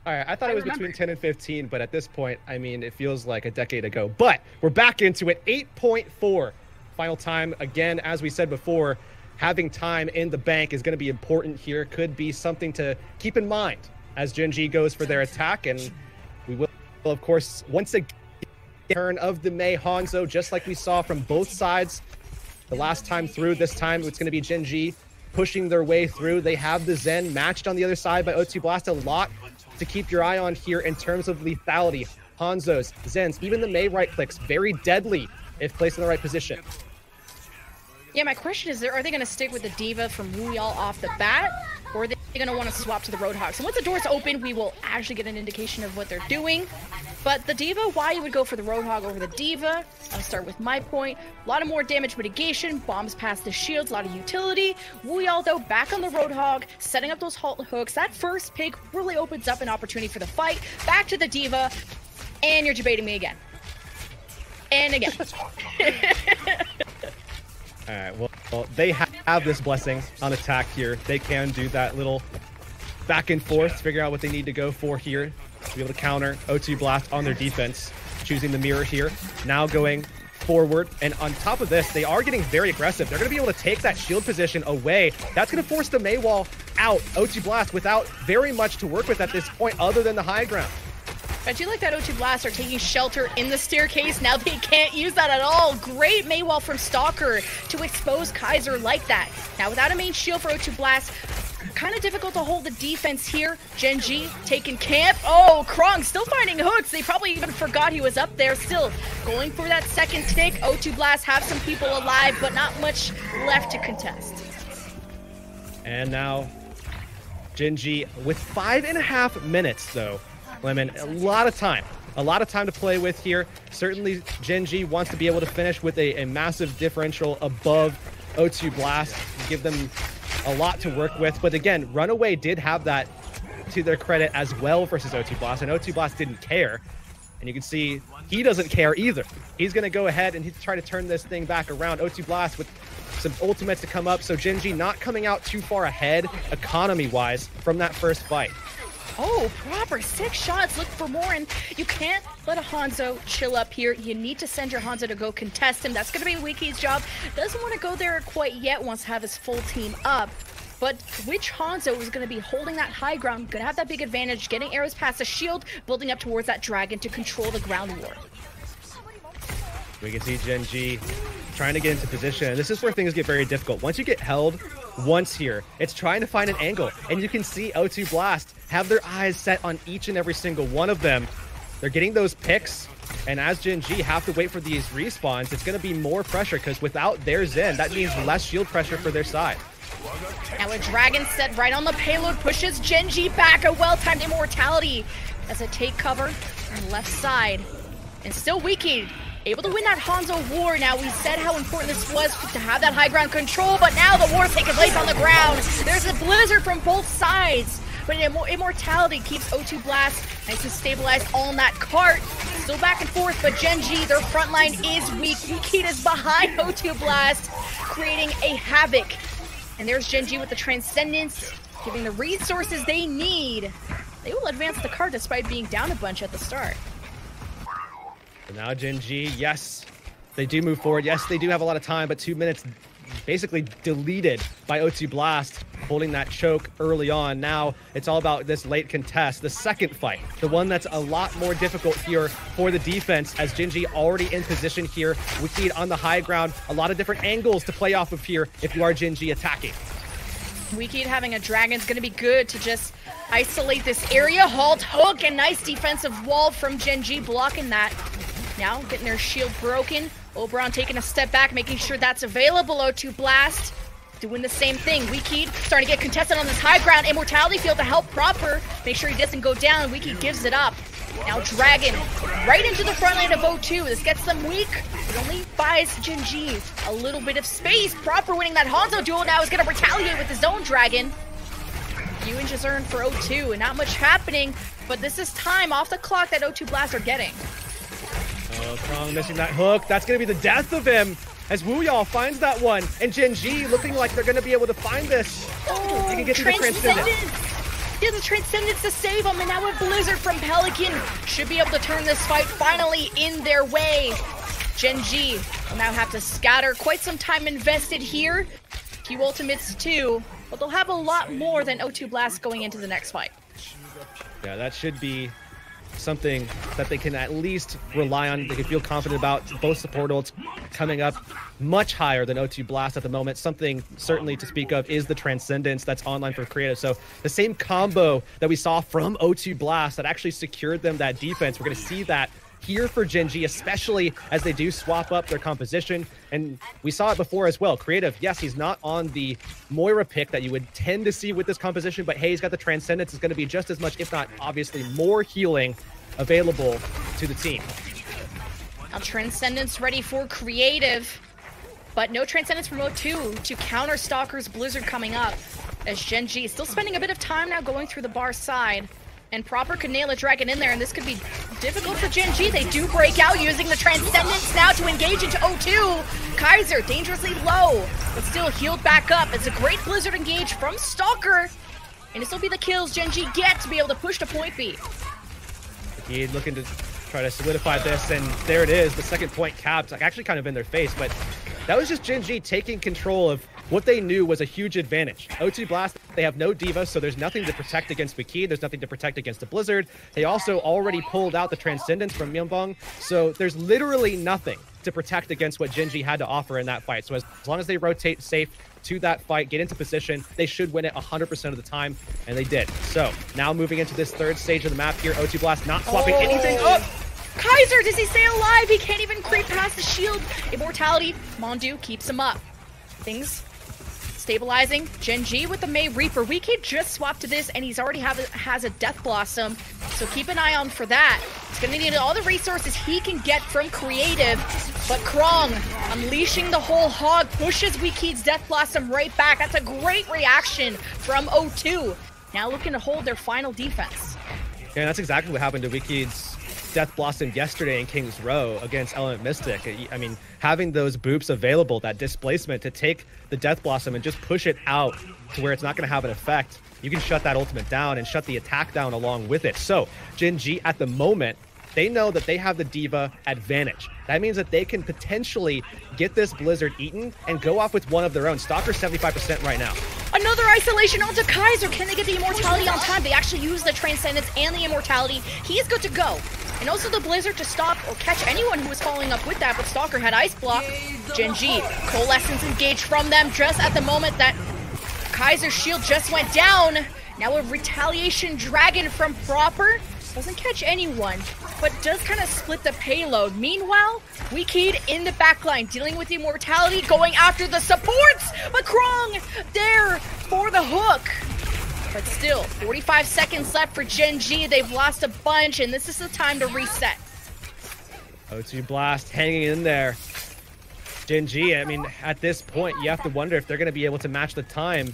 All right, I thought it was between 10 and 15, but at this point, I mean, it feels like a decade ago. But we're back into it. 8.4 final time. Again, as we said before, having time in the bank is going to be important here. Could be something to keep in mind as Gen.G goes for their attack. And we will, of course, once again, turn of the Mei Hanzo, just like we saw from both sides the last time through. This time, it's going to be Gen.G pushing their way through. They have the Zen matched on the other side by O2 Blast. A lot to keep your eye on here in terms of lethality. Hanzos, Zens, even the Moirai clicks, very deadly if placed in the right position. Yeah, my question is, are they going to stick with the Diva from Wuyal off the bat, or are they going to want to swap to the Roadhog? So once the doors open, we will actually get an indication of what they're doing. But the Diva, why you would go for the Roadhog over the Diva? I'll start with my point. A lot of more damage mitigation, bombs past the shields, a lot of utility. Wuyal, though, back on the Roadhog, setting up those halt hooks. That first pick really opens up an opportunity for the fight. Back to the Diva, and you're debating me again. And again. All right, well, they have this blessing on attack here. They can do that little back and forth, figure out what they need to go for here to be able to counter O2 Blast on their defense, choosing the mirror here. Now going forward, and on top of this, they are getting very aggressive. They're going to be able to take that shield position away. That's going to force the Mei wall out. O2 Blast without very much to work with at this point other than the high ground. I do like that O2 Blast are taking shelter in the staircase. Now they can't use that at all. Great Mei wall from Stalker to expose Kaiser like that. Now without a main shield for O2 Blast, kind of difficult to hold the defense here. Gen.G taking camp. Oh, Krong still finding hooks. They probably even forgot he was up there. Still going for that second tick. O2 Blast have some people alive, but not much left to contest. And now Gen.G with 5.5 minutes though. Lemon, a lot of time to play with here. Certainly Gen.G wants to be able to finish with a massive differential above O2 Blast, give them a lot to work with. But again, Runaway did have that to their credit as well versus O2 Blast, and O2 Blast didn't care. And you can see he doesn't care either. He's going to go ahead and he's try to turn this thing back around. O2 Blast with some ultimates to come up. So Gen.G not coming out too far ahead economy-wise from that first fight. Oh, proper 6 shots. Look for more, and you can't let a Hanzo chill up here. You need to send your Hanzo to go contest him. That's going to be Wiki's job. Doesn't want to go there quite yet, wants to have his full team up. But which Hanzo is going to be holding that high ground, going to have that big advantage, getting arrows past the shield, building up towards that dragon to control the ground war. We can see Gen.G trying to get into position. This is where things get very difficult. Once you get held once here, it's trying to find an angle. And you can see O2 Blast have their eyes set on each and every single one of them. They're getting those picks. And as Gen.G have to wait for these respawns, it's going to be more pressure because without their Zen, that means less shield pressure for their side. Now a dragon set right on the payload pushes Gen.G back. A well-timed immortality as a take cover on the left side. And still Wiki able to win that Hanzo war. Now we said how important this was to have that high ground control, but now the war's taking place on the ground. There's a blizzard from both sides. But immortality keeps O2 Blast nice and stabilized on that cart. Still back and forth, but Gen.G, their front line is weak. Wiki is behind O2 Blast, creating a havoc. And there's Gen.G with the Transcendence, giving the resources they need. They will advance the cart despite being down a bunch at the start. And now Gen.G, yes, they do move forward. Yes, they do have a lot of time, but 2 minutes basically deleted by O2 Blast, holding that choke early on. Now it's all about this late contest, the second fight, the one that's a lot more difficult here for the defense, as Gen.G already in position here. Wiki on the high ground, a lot of different angles to play off of here if you are Gen.G attacking. Wiki having a dragon's gonna be good to just isolate this area. Halt, hook, and nice defensive wall from Gen.G blocking that. Now getting their shield broken. Oberon taking a step back, making sure that's available. O2 Blast doing the same thing. Wiki starting to get contested on this high ground. Immortality field to help proper. Make sure he doesn't go down. Wiki gives it up. Now Dragon right into the front line of O2. This gets them weak. It only buys Gen.G a little bit of space. Proper winning that Hanzo duel now is going to retaliate with his own Dragon. Few inches earned for O2 and not much happening. But this is time off the clock that O2 Blast are getting. Oh, Krong missing that hook. That's going to be the death of him as Wooyall finds that one. And Gen.G looking like they're going to be able to find this. Oh, they can get to the Transcendence. He has a Transcendence to save him, and now a Blizzard from Pelican should be able to turn this fight finally in their way. Gen.G will now have to scatter. Quite some time invested here. Few ultimates too, but they'll have a lot more than O2 Blast going into the next fight. Yeah, that should be something that they can at least rely on. They can feel confident about. Both support ults coming up much higher than O2 Blast at the moment. Something certainly to speak of is the Transcendence that's online for creative. So the same combo that we saw from O2 Blast that actually secured them that defense, we're going to see that here for Gen.G, especially as they do swap up their composition. And we saw it before as well. Creative, yes, he's not on the Moirai pick that you would tend to see with this composition, but hey, he's got the Transcendence. It's going to be just as much, if not obviously more healing available to the team. Now Transcendence ready for creative, but no Transcendence from O2 to counter Stalker's Blizzard coming up, as Gen.G is still spending a bit of time now going through the bar side. And Proper could nail a dragon in there, and this could be difficult for Gen.G. They do break out using the Transcendence now to engage into O2. Kaiser dangerously low, but still healed back up. It's a great Blizzard engage from Stalker. And this will be the kills Gen.G get to be able to push to point B. He's looking to try to solidify this, and there it is. The second point capped, like actually kind of in their face, but that was just Gen.G taking control of what they knew was a huge advantage. O2 Blast, they have no D.Va, so there's nothing to protect against Wiki. There's nothing to protect against the Blizzard. They also already pulled out the Transcendence from Myeonbong, so there's literally nothing to protect against what Gen.G had to offer in that fight. So as long as they rotate safe to that fight, get into position, they should win it 100% of the time, and they did. So now moving into this third stage of the map here, O2 Blast not swapping anything up. Kaiser, does he stay alive? He can't even creep past the shield. Immortality, Mondu keeps him up. Things stabilizing. Gen.G with the May Reaper. Wiki just swapped to this, and he's already has a Death Blossom, so keep an eye on for that. He's gonna need all the resources he can get from creative, but Krong unleashing the whole hog pushes Wiki's Death Blossom right back. That's a great reaction from O2. Now looking to hold their final defense. Yeah, that's exactly what happened to Wiki's Death Blossom yesterday in King's Row against Element Mystic. I mean, having those boops available, that displacement to take the Death Blossom and just push it out to where it's not going to have an effect, you can shut that ultimate down and shut the attack down along with it. So Gen.G at the moment, they know that they have the D.Va advantage. That means that they can potentially get this Blizzard eaten and go off with one of their own. Stalker's 75% right now. Another isolation onto Kaiser. Can they get the Immortality on time? They actually use the Transcendence and the Immortality. He's good to go. And also the Blizzard to stop or catch anyone who was following up with that, but Stalker had Ice Block. Gen.G, Coalescence engaged from them just at the moment that Kaiser's shield just went down. Now a Retaliation Dragon from Proper. Doesn't catch anyone, but does kind of split the payload. Meanwhile, WIKID in the backline, dealing with the Immortality, going after the supports, but Krong there for the hook. But still, 45 seconds left for Gen.G. They've lost a bunch, and this is the time to reset. O2 Blast hanging in there. Gen.G, I mean, at this point, you have to wonder if they're going to be able to match the time.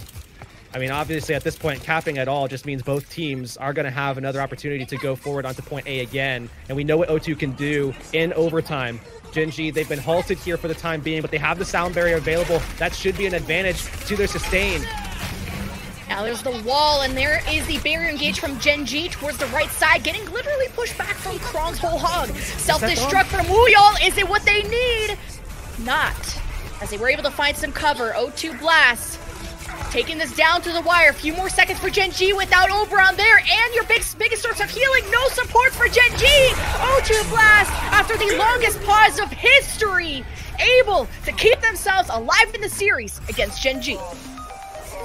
I mean, obviously, at this point, capping at all just means both teams are going to have another opportunity to go forward onto point A again. And we know what O2 can do in overtime. Gen.G, they've been halted here for the time being, but they have the sound barrier available. That should be an advantage to their sustain. Now there's the wall, and there is the barrier engaged from Gen.G towards the right side, getting literally pushed back from Krong's whole hog. Self-destruct from Wooyall. Is it what they need? Not. As they were able to find some cover, O2 Blast taking this down to the wire. A few more seconds for Gen.G without Oberon there, and your biggest source of healing. No support for Gen.G. O2 Blast, after the longest pause of history, able to keep themselves alive in the series against Gen.G.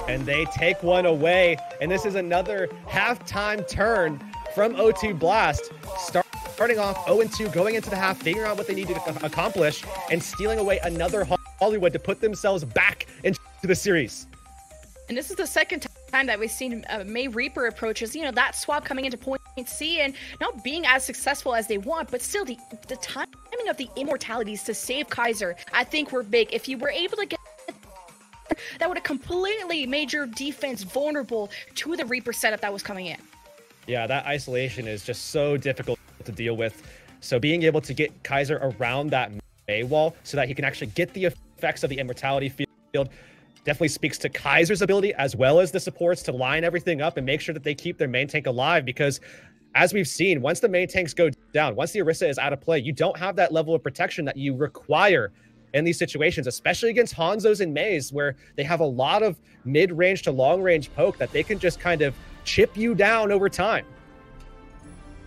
And they take one away, and this is another halftime turn from O2 Blast. Starting off 0-2, going into the half, figuring out what they need to accomplish, and stealing away another Hollywood to put themselves back into the series. And this is the second time that we've seen May Reaper approaches, you know, that swap coming into point C and not being as successful as they want, but still the timing of the Immortalities to save Kaiser, I think were big. If you were able to get that, would have completely made your defense vulnerable to the Reaper setup that was coming in. Yeah, that isolation is just so difficult to deal with. So being able to get Kaiser around that May wall so that he can actually get the effects of the Immortality field definitely speaks to Kaiser's ability as well as the supports to line everything up and make sure that they keep their main tank alive, because as we've seen, once the main tanks go down, once the Orisa is out of play, you don't have that level of protection that you require in these situations, especially against Hanzos and Mays, where they have a lot of mid-range to long-range poke that they can just kind of chip you down over time.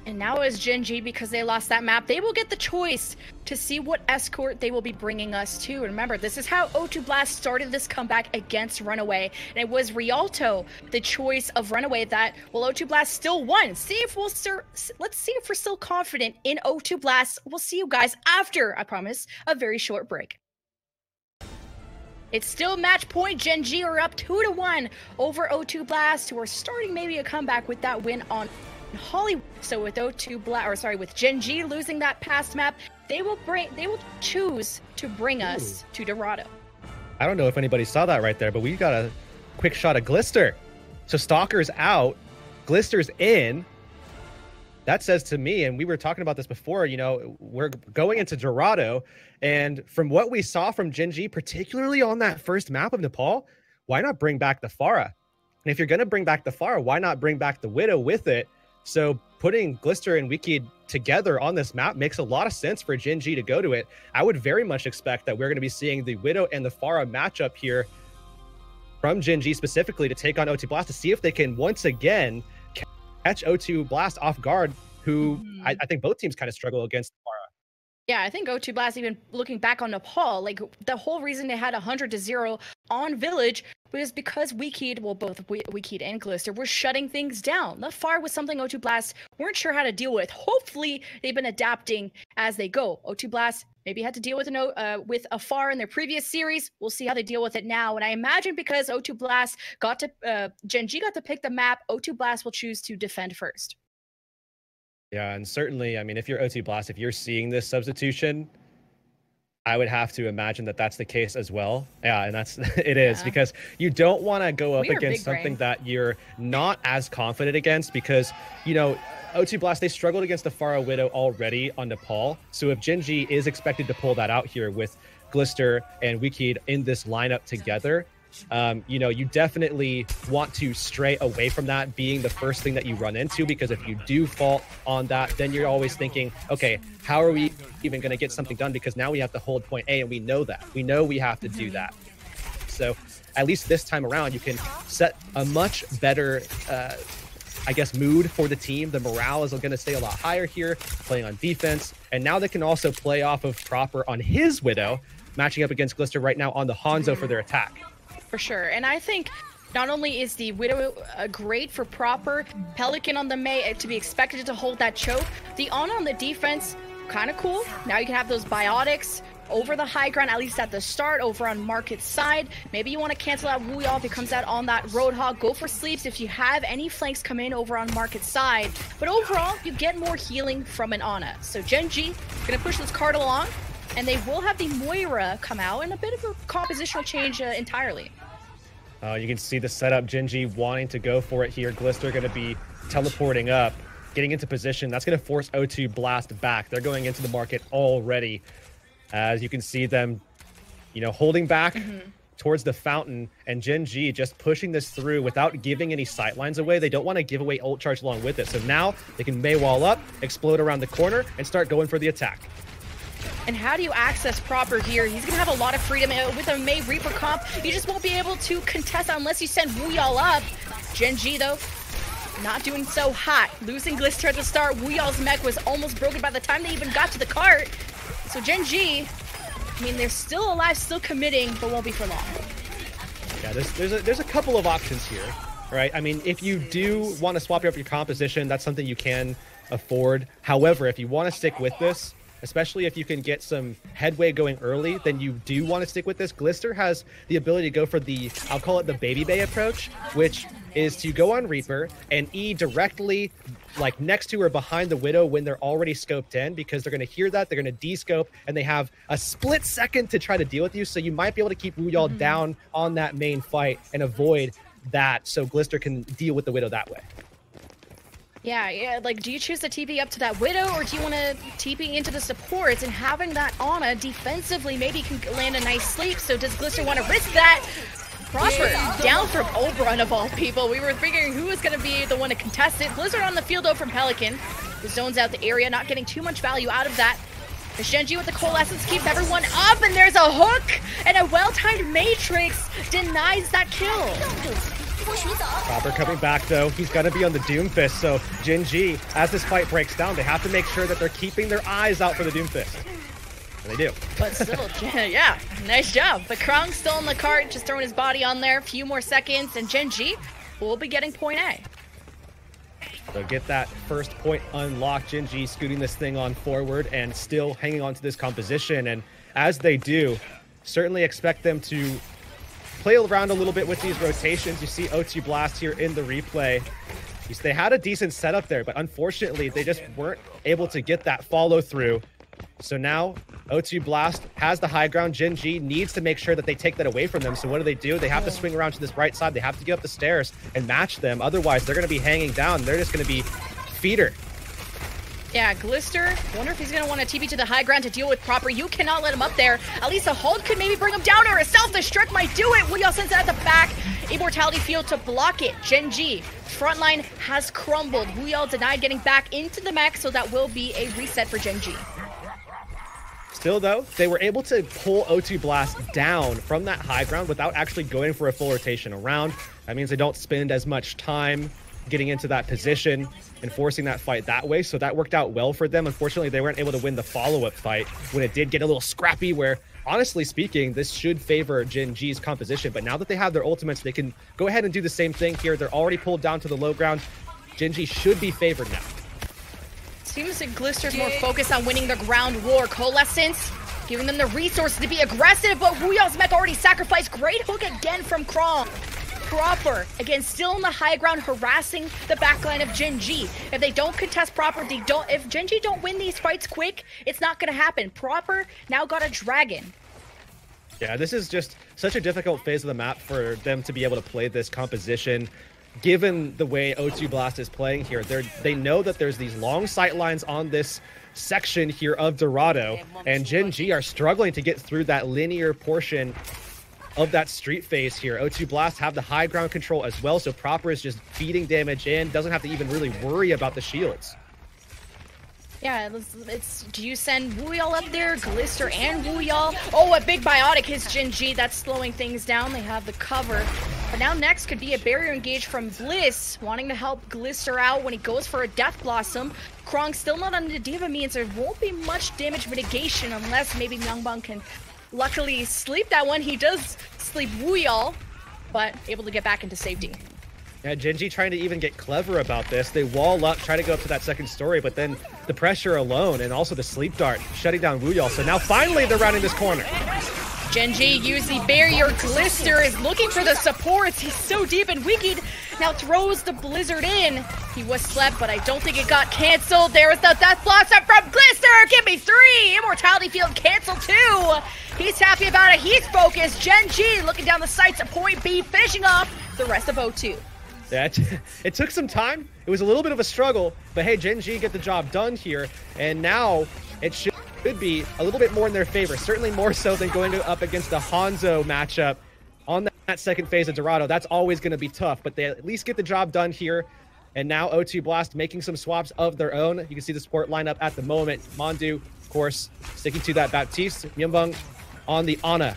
And now as Gen.G, because they lost that map, they will get the choice to see what escort they will be bringing us to. And remember, this is how O2 Blast started this comeback against Runaway. And it was Rialto, the choice of Runaway, that, well, O2 Blast still won. Let's see if we're still confident in O2 Blast. We'll see you guys after, I promise, a very short break. It's still match point. Gen.G are up 2-1 over O2 Blast, who are starting maybe a comeback with that win on Hollywood. So with with Gen.G losing that past map, they will choose to bring us to Dorado. I don't know if anybody saw that right there, but we got a quick shot of Glister. So Stalker's out, Glister's in. That says to me, and we were talking about this before, you know, we're going into Dorado, and from what we saw from Gen.G, particularly on that first map of Nepal, why not bring back the Pharah? And if you're going to bring back the Pharah, why not bring back the Widow with it? So putting Glister and WIKID together on this map makes a lot of sense for Gen.G to go to it. I would very much expect that we're going to be seeing the Widow and the Pharah matchup here from Gen.G specifically to take on O2 Blast to see if they can once again catch O2 Blast off guard, who I think both teams kind of struggle against Pharah. Yeah, I think O2 Blast, even looking back on Nepal, like the whole reason they had 100-0 on Village was because WIKID, well, both WIKID and Glister were shutting things down. The FAR was something O2 Blast weren't sure how to deal with. Hopefully, they've been adapting as they go. O2 Blast maybe had to deal with a FAR in their previous series. We'll see how they deal with it now. And I imagine because O2 Blast Gen.G got to pick the map, O2 Blast will choose to defend first. Yeah, and certainly, I mean, if you're O2 Blast, if you're seeing this substitution, I would have to imagine that that's the case as well. Yeah, and that's it is because you don't want to go up against something that you're not as confident against because, you know, O2 Blast, they struggled against the Pharah Widow already on Nepal. So if Gen.G is expected to pull that out here with Glister and Wicked in this lineup together, you know, you definitely want to stray away from that being the first thing that you run into, because if you do fall on that, then you're always thinking, okay, how are we even going to get something done? Because now we have to hold point A, and we know that. We know we have to do that. So at least this time around, you can set a much better, I guess, mood for the team. The morale is going to stay a lot higher here, playing on defense. And now they can also play off of Proper on his Widow, matching up against Glister right now on the Hanzo for their attack. For sure. And I think not only is the Widow great for Proper, Pelican on the Mei to be expected to hold that choke, the Ana on the defense, kind of cool. Now you can have those biotics over the high ground, at least at the start, over on Market's side. Maybe you want to cancel out Wuyao if he comes out on that Roadhog. Go for sleeps if you have any flanks come in over on Market's side. But overall, you get more healing from an Ana. So Gen.G going to push this card along, and they will have the Moira come out in a bit of a compositional change entirely. You can see the setup, Gen.G wanting to go for it here. Glister going to be teleporting up, getting into position. That's going to force O2 Blast back. They're going into the market already. As you can see them, you know, holding back towards the fountain, and Gen.G just pushing this through without giving any sightlines away. They don't want to give away ult charge along with it. So now they can Mei wall up, explode around the corner, and start going for the attack. And how do you access Proper here? He's going to have a lot of freedom with a Mei Reaper comp. You just won't be able to contest unless you send Wuyao up. Gen.G, though, not doing so hot. Losing Glister at the start. Wuyao's mech was almost broken by the time they even got to the cart. So Gen.G, I mean, they're still alive, still committing, but won't be for long. Yeah, there's a couple of options here, right? I mean, if you do want to swap up your composition, that's something you can afford. However, if you want to stick with this, especially if you can get some headway going early, then you do want to stick with this. Glister has the ability to go for the, I'll call it the Baby Bay approach, which is to go on Reaper and E directly like next to or behind the Widow when they're already scoped in, because they're going to hear that, they're going to de-scope, and they have a split second to try to deal with you. So you might be able to keep Wuyao down on that main fight and avoid that, so Glister can deal with the Widow that way. Yeah, like, do you choose to TP up to that Widow, or do you want to TP into the supports? And having that Ana defensively maybe can land a nice sleep, so does Glister want to risk that? Proper down from Oberon of all people. We were figuring who was going to be the one to contest it. Blizzard on the field, though, from Pelican. The zones out the area, not getting too much value out of that. Gen.G with the Coalescence keeps everyone up, and there's a hook, and a well-timed Matrix denies that kill. Proper coming back, though. He's going to be on the Doomfist, so Gen.G, as this fight breaks down, they have to make sure that they're keeping their eyes out for the Doomfist. And they do. But still, yeah, nice job. But Krong's still in the cart, just throwing his body on there. A few more seconds, and Gen.G will be getting point A. So get that first point unlocked. Gen.G scooting this thing on forward and still hanging on to this composition. And as they do, certainly expect them to play around a little bit with these rotations. You see O2 Blast here in the replay. They had a decent setup there, but unfortunately, they just weren't able to get that follow through. So now O2 Blast has the high ground. Gen.G needs to make sure that they take that away from them. So what do? They have to swing around to this right side. They have to get up the stairs and match them. Otherwise, they're going to be hanging down. They're just going to be feeder. Yeah, Glister, wonder if he's going to want to TP to the high ground to deal with Proper. You cannot let him up there. At least a hold could maybe bring him down, or a self-destruct might do it. Wuyao sends it at the back. Immortality Field to block it. Gen.G, frontline has crumbled. Wuyao denied getting back into the mech, so that will be a reset for Gen.G. Still, though, they were able to pull O2 Blast down from that high ground without actually going for a full rotation around. That means they don't spend as much time getting into that position and forcing that fight that way. So that worked out well for them. Unfortunately, they weren't able to win the follow-up fight when it did get a little scrappy, where, honestly speaking, this should favor Gen.G's composition. But now that they have their ultimates, they can go ahead and do the same thing here. They're already pulled down to the low ground. Gen.G should be favored now. Seems like Glister's more focused on winning the ground war. Coalescence giving them the resources to be aggressive, but Wuyao's mech already sacrificed. Great hook again from Krong. Proper, again, still on the high ground, harassing the backline of Gen.G. If they don't contest Proper, if Gen.G don't win these fights quick, it's not gonna happen. Proper now got a dragon. Yeah, this is just such a difficult phase of the map for them to be able to play this composition. Given the way O2 Blast is playing here, they know that there's these long sight lines on this section here of Dorado, and Gen.G are struggling to get through that linear portion of that street phase here. O2 Blast have the high ground control as well, so Proper is just feeding damage in, doesn't have to even really worry about the shields. Yeah, do you send Wuyal up there, Glister and Wuyal? Oh, a big biotic hits Gen.G, that's slowing things down. They have the cover. But now next could be a barrier engage from Bliss, wanting to help Glister out when he goes for a Death Blossom. Krong still not on the D.Va means there won't be much damage mitigation unless maybe Myungbong can luckily sleep that one. He does sleep Wuyal, but able to get back into safety. Yeah, Gen.G trying to even get clever about this. They wall up, try to go up to that second story, but then the pressure alone and also the sleep dart shutting down Wuyal. So now finally they're rounding this corner. Gen.G use the barrier. Glister is looking for the supports. He's so deep, and Wicked now throws the Blizzard in. He was slept, but I don't think it got canceled. There was the Death Blossom from Glister. Give me 3. Immortality Field canceled too. He's happy about it. He's focused. Gen.G looking down the sights at point B, finishing off the rest of O2. Yeah, it took some time. It was a little bit of a struggle, but hey, Gen.G get the job done here, and now it should be a little bit more in their favor. Certainly more so than going up against the Hanzo matchup on that second phase of Dorado. That's always going to be tough, but they at least get the job done here. And now O2 Blast making some swaps of their own. You can see the support lineup at the moment. Mondu, of course, sticking to that Baptiste. Myungbong on the Ana.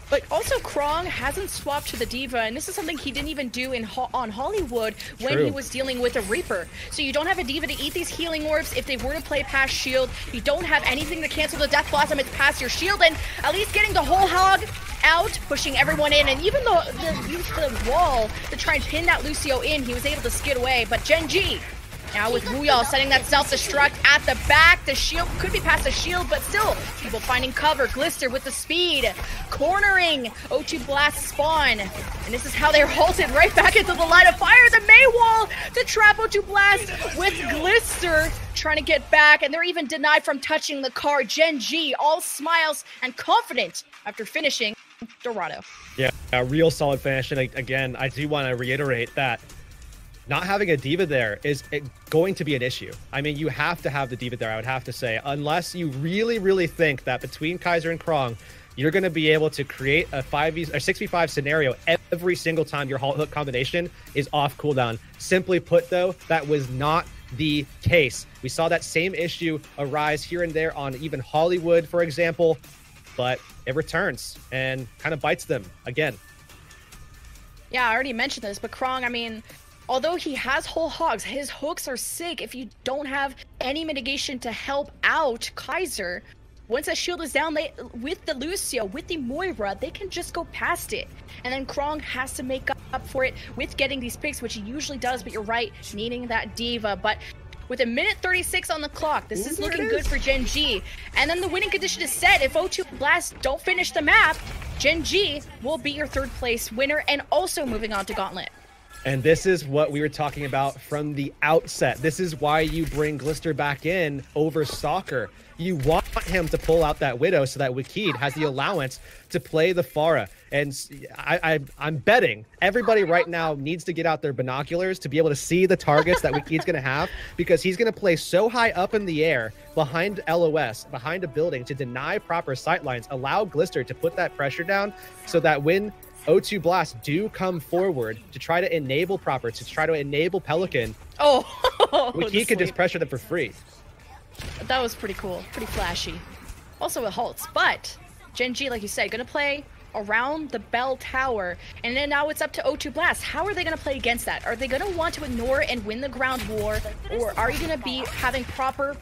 But also Krong hasn't swapped to the D.Va, and this is something he didn't even do on Hollywood when he was dealing with a Reaper. So you don't have a D.Va to eat these healing orbs. If they were to play past shield, you don't have anything to cancel the Death Blossom. It's past your shield, and at least getting the whole hog out, pushing everyone in, and even though they used the wall to try and pin that Lucio in, he was able to skid away. But Gen.G now with Wuyal setting that self-destruct at the back. The shield could be past the shield, but still, people finding cover. Glister with the speed, cornering O2 Blast spawn. And this is how they're halted right back into the line of fire. The Mei wall to trap O2 Blast with Glister trying to get back, and they're even denied from touching the car. Gen.G all smiles and confident after finishing Dorado. Yeah, a real solid finish. And again, I do want to reiterate that not having a D.Va there is going to be an issue. I mean, you have to have the D.Va there, I would have to say, unless you really, really think that between Kaiser and Krong, you're going to be able to create a 6v5 scenario every single time your hook combination is off cooldown. Simply put, though, that was not the case. We saw that same issue arise here and there on even Hollywood, for example, but it returns and kind of bites them again. Yeah, I already mentioned this, but Krong, I mean, although he has whole hogs, his hooks are sick. If you don't have any mitigation to help out Kaiser, once that shield is down, with the Lucio, with the Moira, they can just go past it. And then Krong has to make up for it with getting these picks, which he usually does, but you're right, needing that D.Va. But with a minute 36 on the clock, this is looking good for Gen.G. And then the winning condition is set. If O2 Blast don't finish the map, Gen.G will be your third place winner and also moving on to Gauntlet. And this is what we were talking about from the outset. This is why you bring Glister back in over Stalker. You want him to pull out that Widow so that Wicked has the allowance to play the Pharah. And I'm betting everybody right now needs to get out their binoculars to be able to see the targets that Wicked's going to have, because he's going to play so high up in the air behind LOS, behind a building, to deny proper sightlines, allow Glister to put that pressure down so that when O2 Blast do come forward to try to enable Proper, to try to enable Pelican, he can just pressure them for free. That was pretty cool, pretty flashy. Also it halts, but Gen.G, like you said, gonna play around the bell tower, and then now it's up to O2 Blast. How are they gonna play against that? Are they gonna want to ignore and win the ground war, or are you gonna be having Proper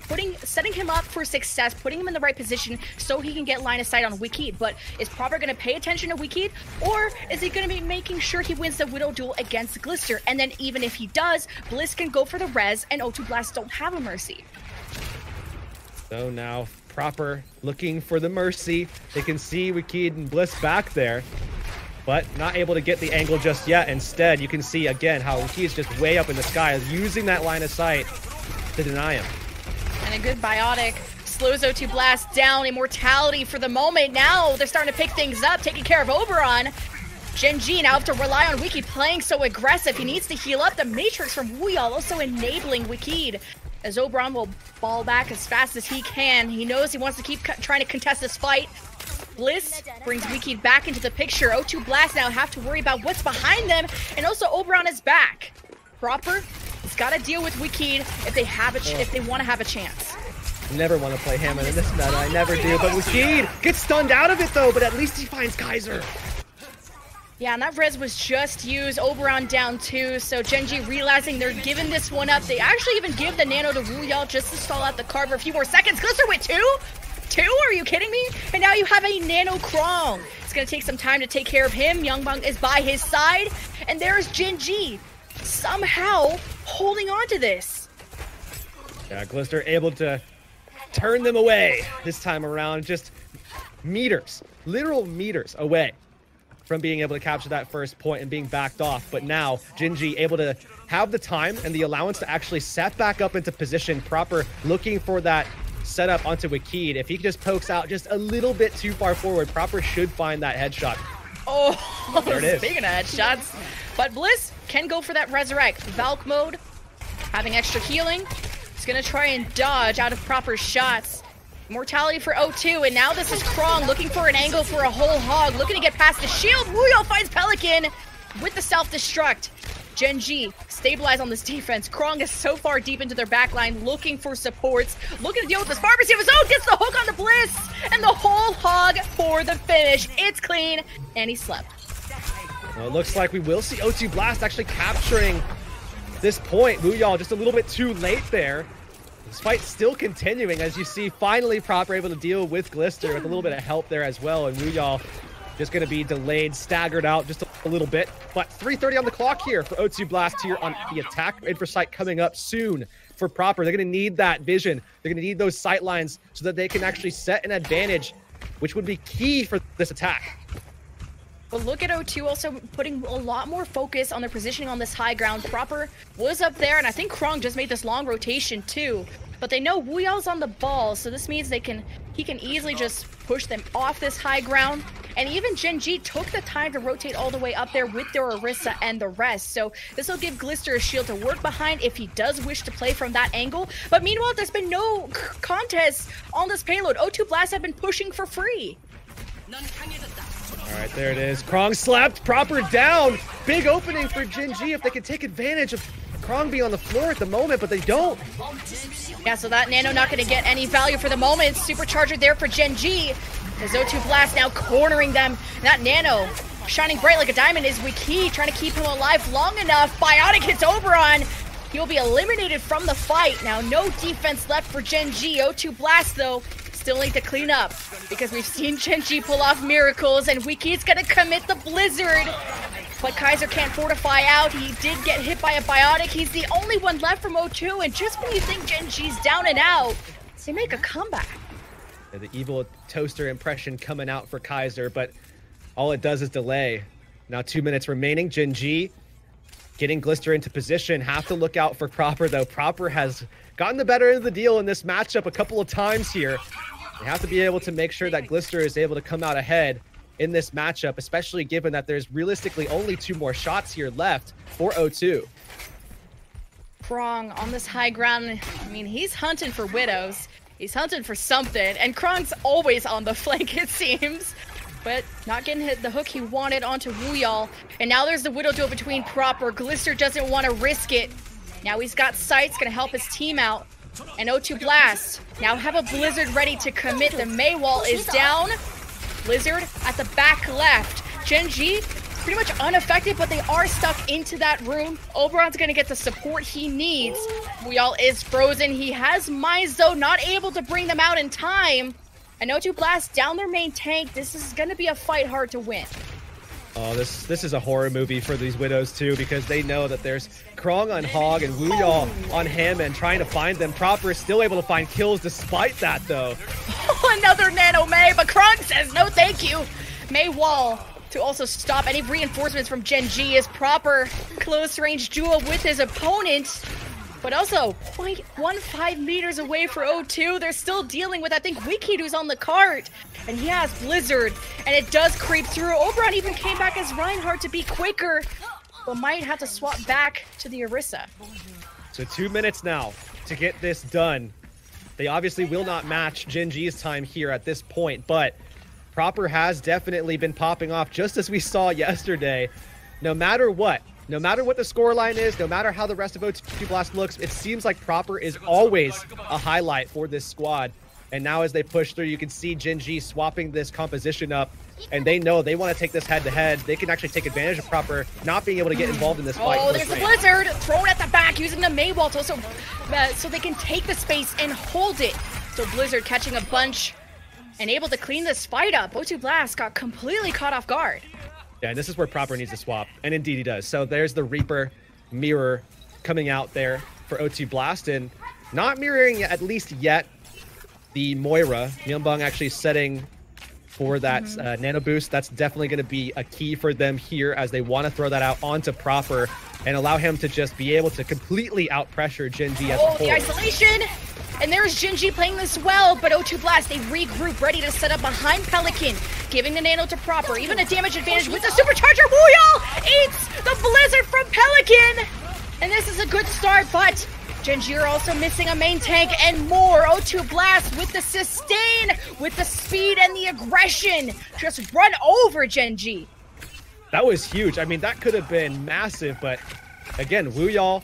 setting him up for success, putting him in the right position so he can get line of sight on Wicked? But is Proper gonna pay attention to Wicked, or is he gonna be making sure he wins the Widow duel against Glister? And then even if he does, Bliss can go for the res, and O2 Blast don't have a mercy. So now Proper looking for the mercy. They can see Wicked and Bliss back there. but not able to get the angle just yet. Instead, you can see again how he's just way up in the sky, using that line of sight to deny him. And a good biotic slows O2 Blast down. Immortality for the moment. Now they're starting to pick things up, taking care of Oberon. Gen.G now have to rely on Wiki playing so aggressive. He needs to heal up. The Matrix from Wuyal also enabling Wikid, as Oberon will ball back as fast as he can. He knows he wants to keep trying to contest this fight. Bliss brings Wikid back into the picture. O2 Blast now have to worry about what's behind them, and also Oberon is back. Proper has got to deal with Wikid if they have if they want to have a chance. Never want to play Hammond in this meta. I never do. But Wikid gets stunned out of it though. But at least he finds Kaiser. Yeah, and that res was just used. Oberon down 2, so Gen.G realizing they're giving this one up. They actually even give the nano to Wuyal just to stall out the card for a few more seconds. Glister with 2? 2? Are you kidding me? And now you have a nano Krong. It's going to take some time to take care of him. Youngbang is by his side. And there's Gen.G somehow holding on to this. Yeah, Glister able to turn them away this time around. Just meters, literal meters away from being able to capture that first point and being backed off. But now Gen.G able to have the time and the allowance to actually set back up into position proper, looking for that setup onto Wikid. If he just pokes out just a little bit too far forward, Proper should find that headshot. Oh, there it is. Speaking of headshots. But Bliss can go for that resurrect. Valk mode, having extra healing. He's gonna try and dodge out of Proper's shots. Mortality for O2, and now this is Krong looking for an angle for a whole hog, looking to get past the shield. Wuyal finds Pelican with the self-destruct. Gen.G stabilize on this defense. Krong is so far deep into their backline, looking for supports, looking to deal with this pharmacy of his own, gets the hook on the Bliss, and the whole hog for the finish. It's clean, and he slept. Well, it looks like we will see O2 Blast actually capturing this point. Wuyal just a little bit too late there. This fight still continuing, as you see, finally Proper able to deal with Glister with a little bit of help there as well, and Wuyal just going to be delayed, staggered out just a little bit. But 3:30 on the clock here for O2 Blast here on the attack. Infra sight coming up soon for Proper. They're going to need that vision. They're going to need those sight lines so that they can actually set an advantage, which would be key for this attack. But look at O2 also putting a lot more focus on their positioning on this high ground. Proper was up there, and I think Krong just made this long rotation too. But they know Wuyal's on the ball, so this means he can easily just push them off this high ground. And even Gen.G took the time to rotate all the way up there with their Orisa and the rest. So this will give Glister a shield to work behind if he does wish to play from that angle. But meanwhile, there's been no contest on this payload. O2 Blast have been pushing for free. All right, there it is. Krong slapped Proper down. Big opening for Gen.G if they can take advantage of Krong being on the floor at the moment, but they don't. Yeah, so that nano not going to get any value for the moment. Supercharger there for Gen.G. As O2 Blast now cornering them. That nano shining bright like a diamond is Wiki, trying to keep him alive long enough. Biotic hits Oberon. He'll be eliminated from the fight. Now no defense left for Gen.G. O2 Blast, though, still need to clean up because we've seen Gen.G pull off miracles, and Wiki's going to commit the Blizzard. But Kaiser can't fortify out. He did get hit by a Biotic. He's the only one left from O2, and just when you think Gen.G's down and out, they make a comeback. Yeah, the evil toaster impression coming out for Kaiser, but all it does is delay. Now 2 minutes remaining. Gen.G getting Glister into position. Have to look out for Proper, though. Proper has gotten the better end of the deal in this matchup a couple of times here. They have to be able to make sure that Glister is able to come out ahead in this matchup, especially given that there's realistically only 2 more shots here left for O2. Krong on this high ground. I mean, he's hunting for Widows. He's hunting for something, and Krong's always on the flank, it seems. But not getting hit the hook he wanted onto Wuyal. And now there's the Widow duel between Proper. Glister doesn't want to risk it. Now he's got sights, gonna help his team out. And O2 Blast now have a Blizzard ready to commit. The Maywall is down. Blizzard at the back left. Gen.G pretty much unaffected, but they are stuck into that room. Oberon's gonna get the support he needs. Wuyal is frozen. He has Mizo, not able to bring them out in time. And O2 Blast down their main tank. This is gonna be a fight hard to win. Oh, this is a horror movie for these Widows too, because they know that there's Krong on Hog and Wuyal on Hammond trying to find them. Proper is still able to find kills despite that, though. Another Nano May, but Krong says no thank you. May Wall to also stop any reinforcements from Gen.G as proper close range duel with his opponent. But also 0.15 meters away for O2. They're still dealing with, I think, Wiki, who's on the cart. And he has Blizzard, and it does creep through. Oberon even came back as Reinhardt to be quicker, but might have to swap back to the Orisa. So 2 minutes now to get this done. They obviously will not match Gen.G's time here at this point, but Proper has definitely been popping off just as we saw yesterday. No matter what the scoreline is, no matter how the rest of O2 Blast looks, it seems like Proper is always a highlight for this squad. And now as they push through, you can see Gen.G swapping this composition up, and they know they want to take this head-to-head. They can actually take advantage of Proper not being able to get involved in this fight. Oh, there's the Blizzard thrown at the back using the Maywall to also, so they can take the space and hold it. So Blizzard catching a bunch and able to clean this fight up. O2 Blast got completely caught off guard. Yeah, and this is where Proper needs to swap, and indeed he does. So there's the Reaper mirror coming out there for O2 Blast, and not mirroring at least yet the Moira. Myeonbong actually setting for that nano boost. That's definitely going to be a key for them here as they want to throw that out onto Proper and allow him to just be able to completely out-pressure Gen.G as a whole. The isolation! And there's Gen.G playing this well, but O2 Blast, they regroup, ready to set up behind Pelican, giving the nano to Proper, even a damage advantage with the Supercharger. Wooyall eats the Blizzard from Pelican! And this is a good start, but Gen.G are also missing a main tank and more. O2 Blast with the sustain, with the speed and the aggression. Just run over Gen.G. That was huge. I mean, that could have been massive, but again, Wooyall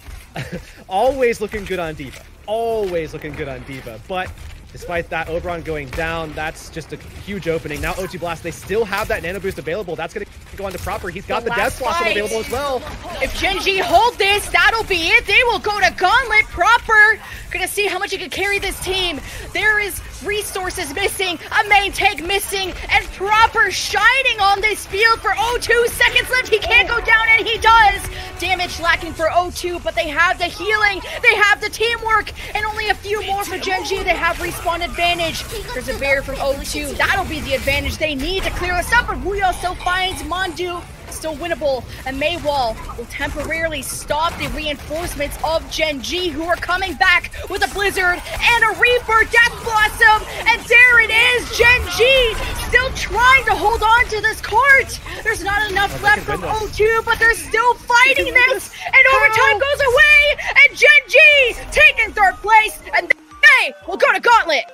always looking good on D.Va. Always looking good on D.Va, but despite that, Oberon going down, that's just a huge opening. Now O2 Blast, they still have that nano boost available. That's going to go on to Proper. He's got the Death Blossom available as well. If Gen.G hold this, that'll be it. They will go to Gauntlet. Proper gonna see how much he can carry this team. There is resources missing, a main tank missing, and Proper shining on this field for O2. Seconds left, he can't go down, and he does. Damage lacking for O2, but they have the healing, they have the teamwork, and only a few more for Gen.G. They have respawn advantage. There's a barrier from O2. That'll be the advantage they need to clear us up, but Wooyall still finds Mondu. Still winnable, and Maywall will temporarily stop the reinforcements of Gen.G, who are coming back with a Blizzard and a Reaper Death Blossom, and there it is, Gen.G still trying to hold on to this cart. There's not enough left from O2, but they're still fighting this, and overtime goes away, and Gen.G taking third place, and they will go to Gauntlet.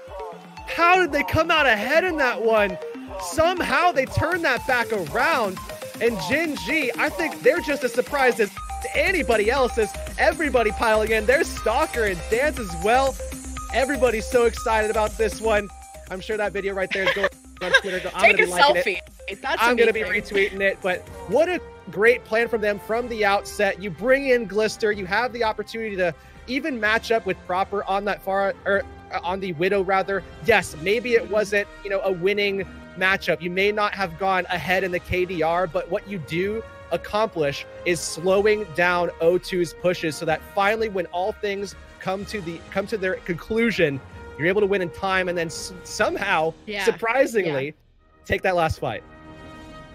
How did they come out ahead in that one? Somehow they turned that back around. And Gen.G, I think they're just as surprised as anybody else, as everybody piling in. There's Stalker and Dance as well. Everybody's so excited about this one. I'm sure that video right there is going on Twitter. Take a selfie. I'm going to be retweeting it. But what a great plan from them from the outset. You bring in Glister. You have the opportunity to even match up with Proper on that on the Widow rather. Yes, maybe it wasn't, a winning matchup. You may not have gone ahead in the KDR, but what you do accomplish is slowing down O2's pushes so that finally when all things come to their conclusion, you're able to win in time and then somehow, surprisingly, take that last fight.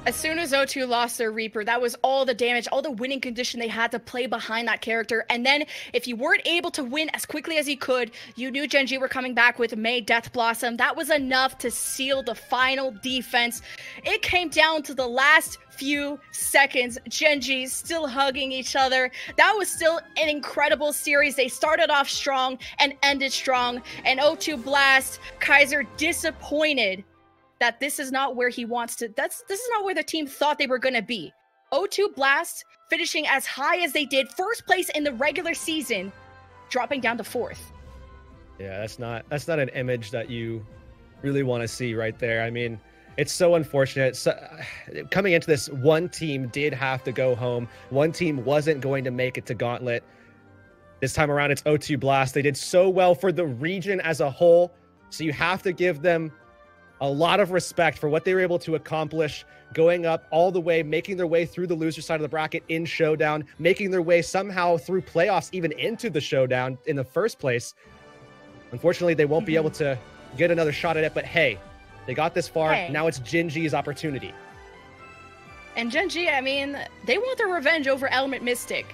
As soon as O2 lost their Reaper, that was all the damage, all the winning condition they had to play behind that character. And then if you weren't able to win as quickly as you could, you knew Gen.G were coming back with May Death Blossom. That was enough to seal the final defense. It came down to the last few seconds. Gen.G still hugging each other. That was still an incredible series. They started off strong and ended strong. And O2 Blast, Kaiser disappointed that this is not where he wants to, this is not where the team thought they were going to be. O2 Blast finishing as high as they did, first place in the regular season, dropping down to 4th. Yeah, that's not an image that you really want to see right there. I mean, it's so unfortunate. Coming into this, one team did have to go home. One team wasn't going to make it to Gauntlet. This time around, it's O2 Blast. They did so well for the region as a whole, so you have to give them a lot of respect for what they were able to accomplish, going up all the way, making their way through the loser side of the bracket in Showdown, making their way somehow through playoffs, even into the Showdown in the first place. Unfortunately, they won't be able to get another shot at it, but hey, they got this far. Now it's Gen.G's opportunity. And Gen.G, I mean, they want their revenge over Element Mystic.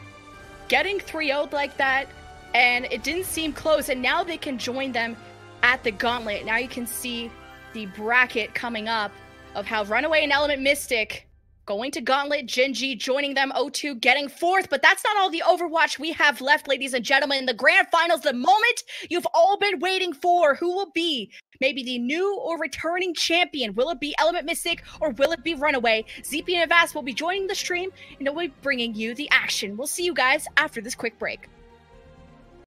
Getting 3-0'd like that, and it didn't seem close, and now they can join them at the Gauntlet. Now you can see the bracket coming up of how Runaway and Element Mystic going to Gauntlet, Gen.G joining them, O2 getting 4th, but that's not all the Overwatch we have left, ladies and gentlemen. In the grand finals, the moment you've all been waiting for, who will be maybe the new or returning champion? Will it be Element Mystic or will it be Runaway? ZP and Avast will be joining the stream and they'll be bringing you the action. We'll see you guys after this quick break.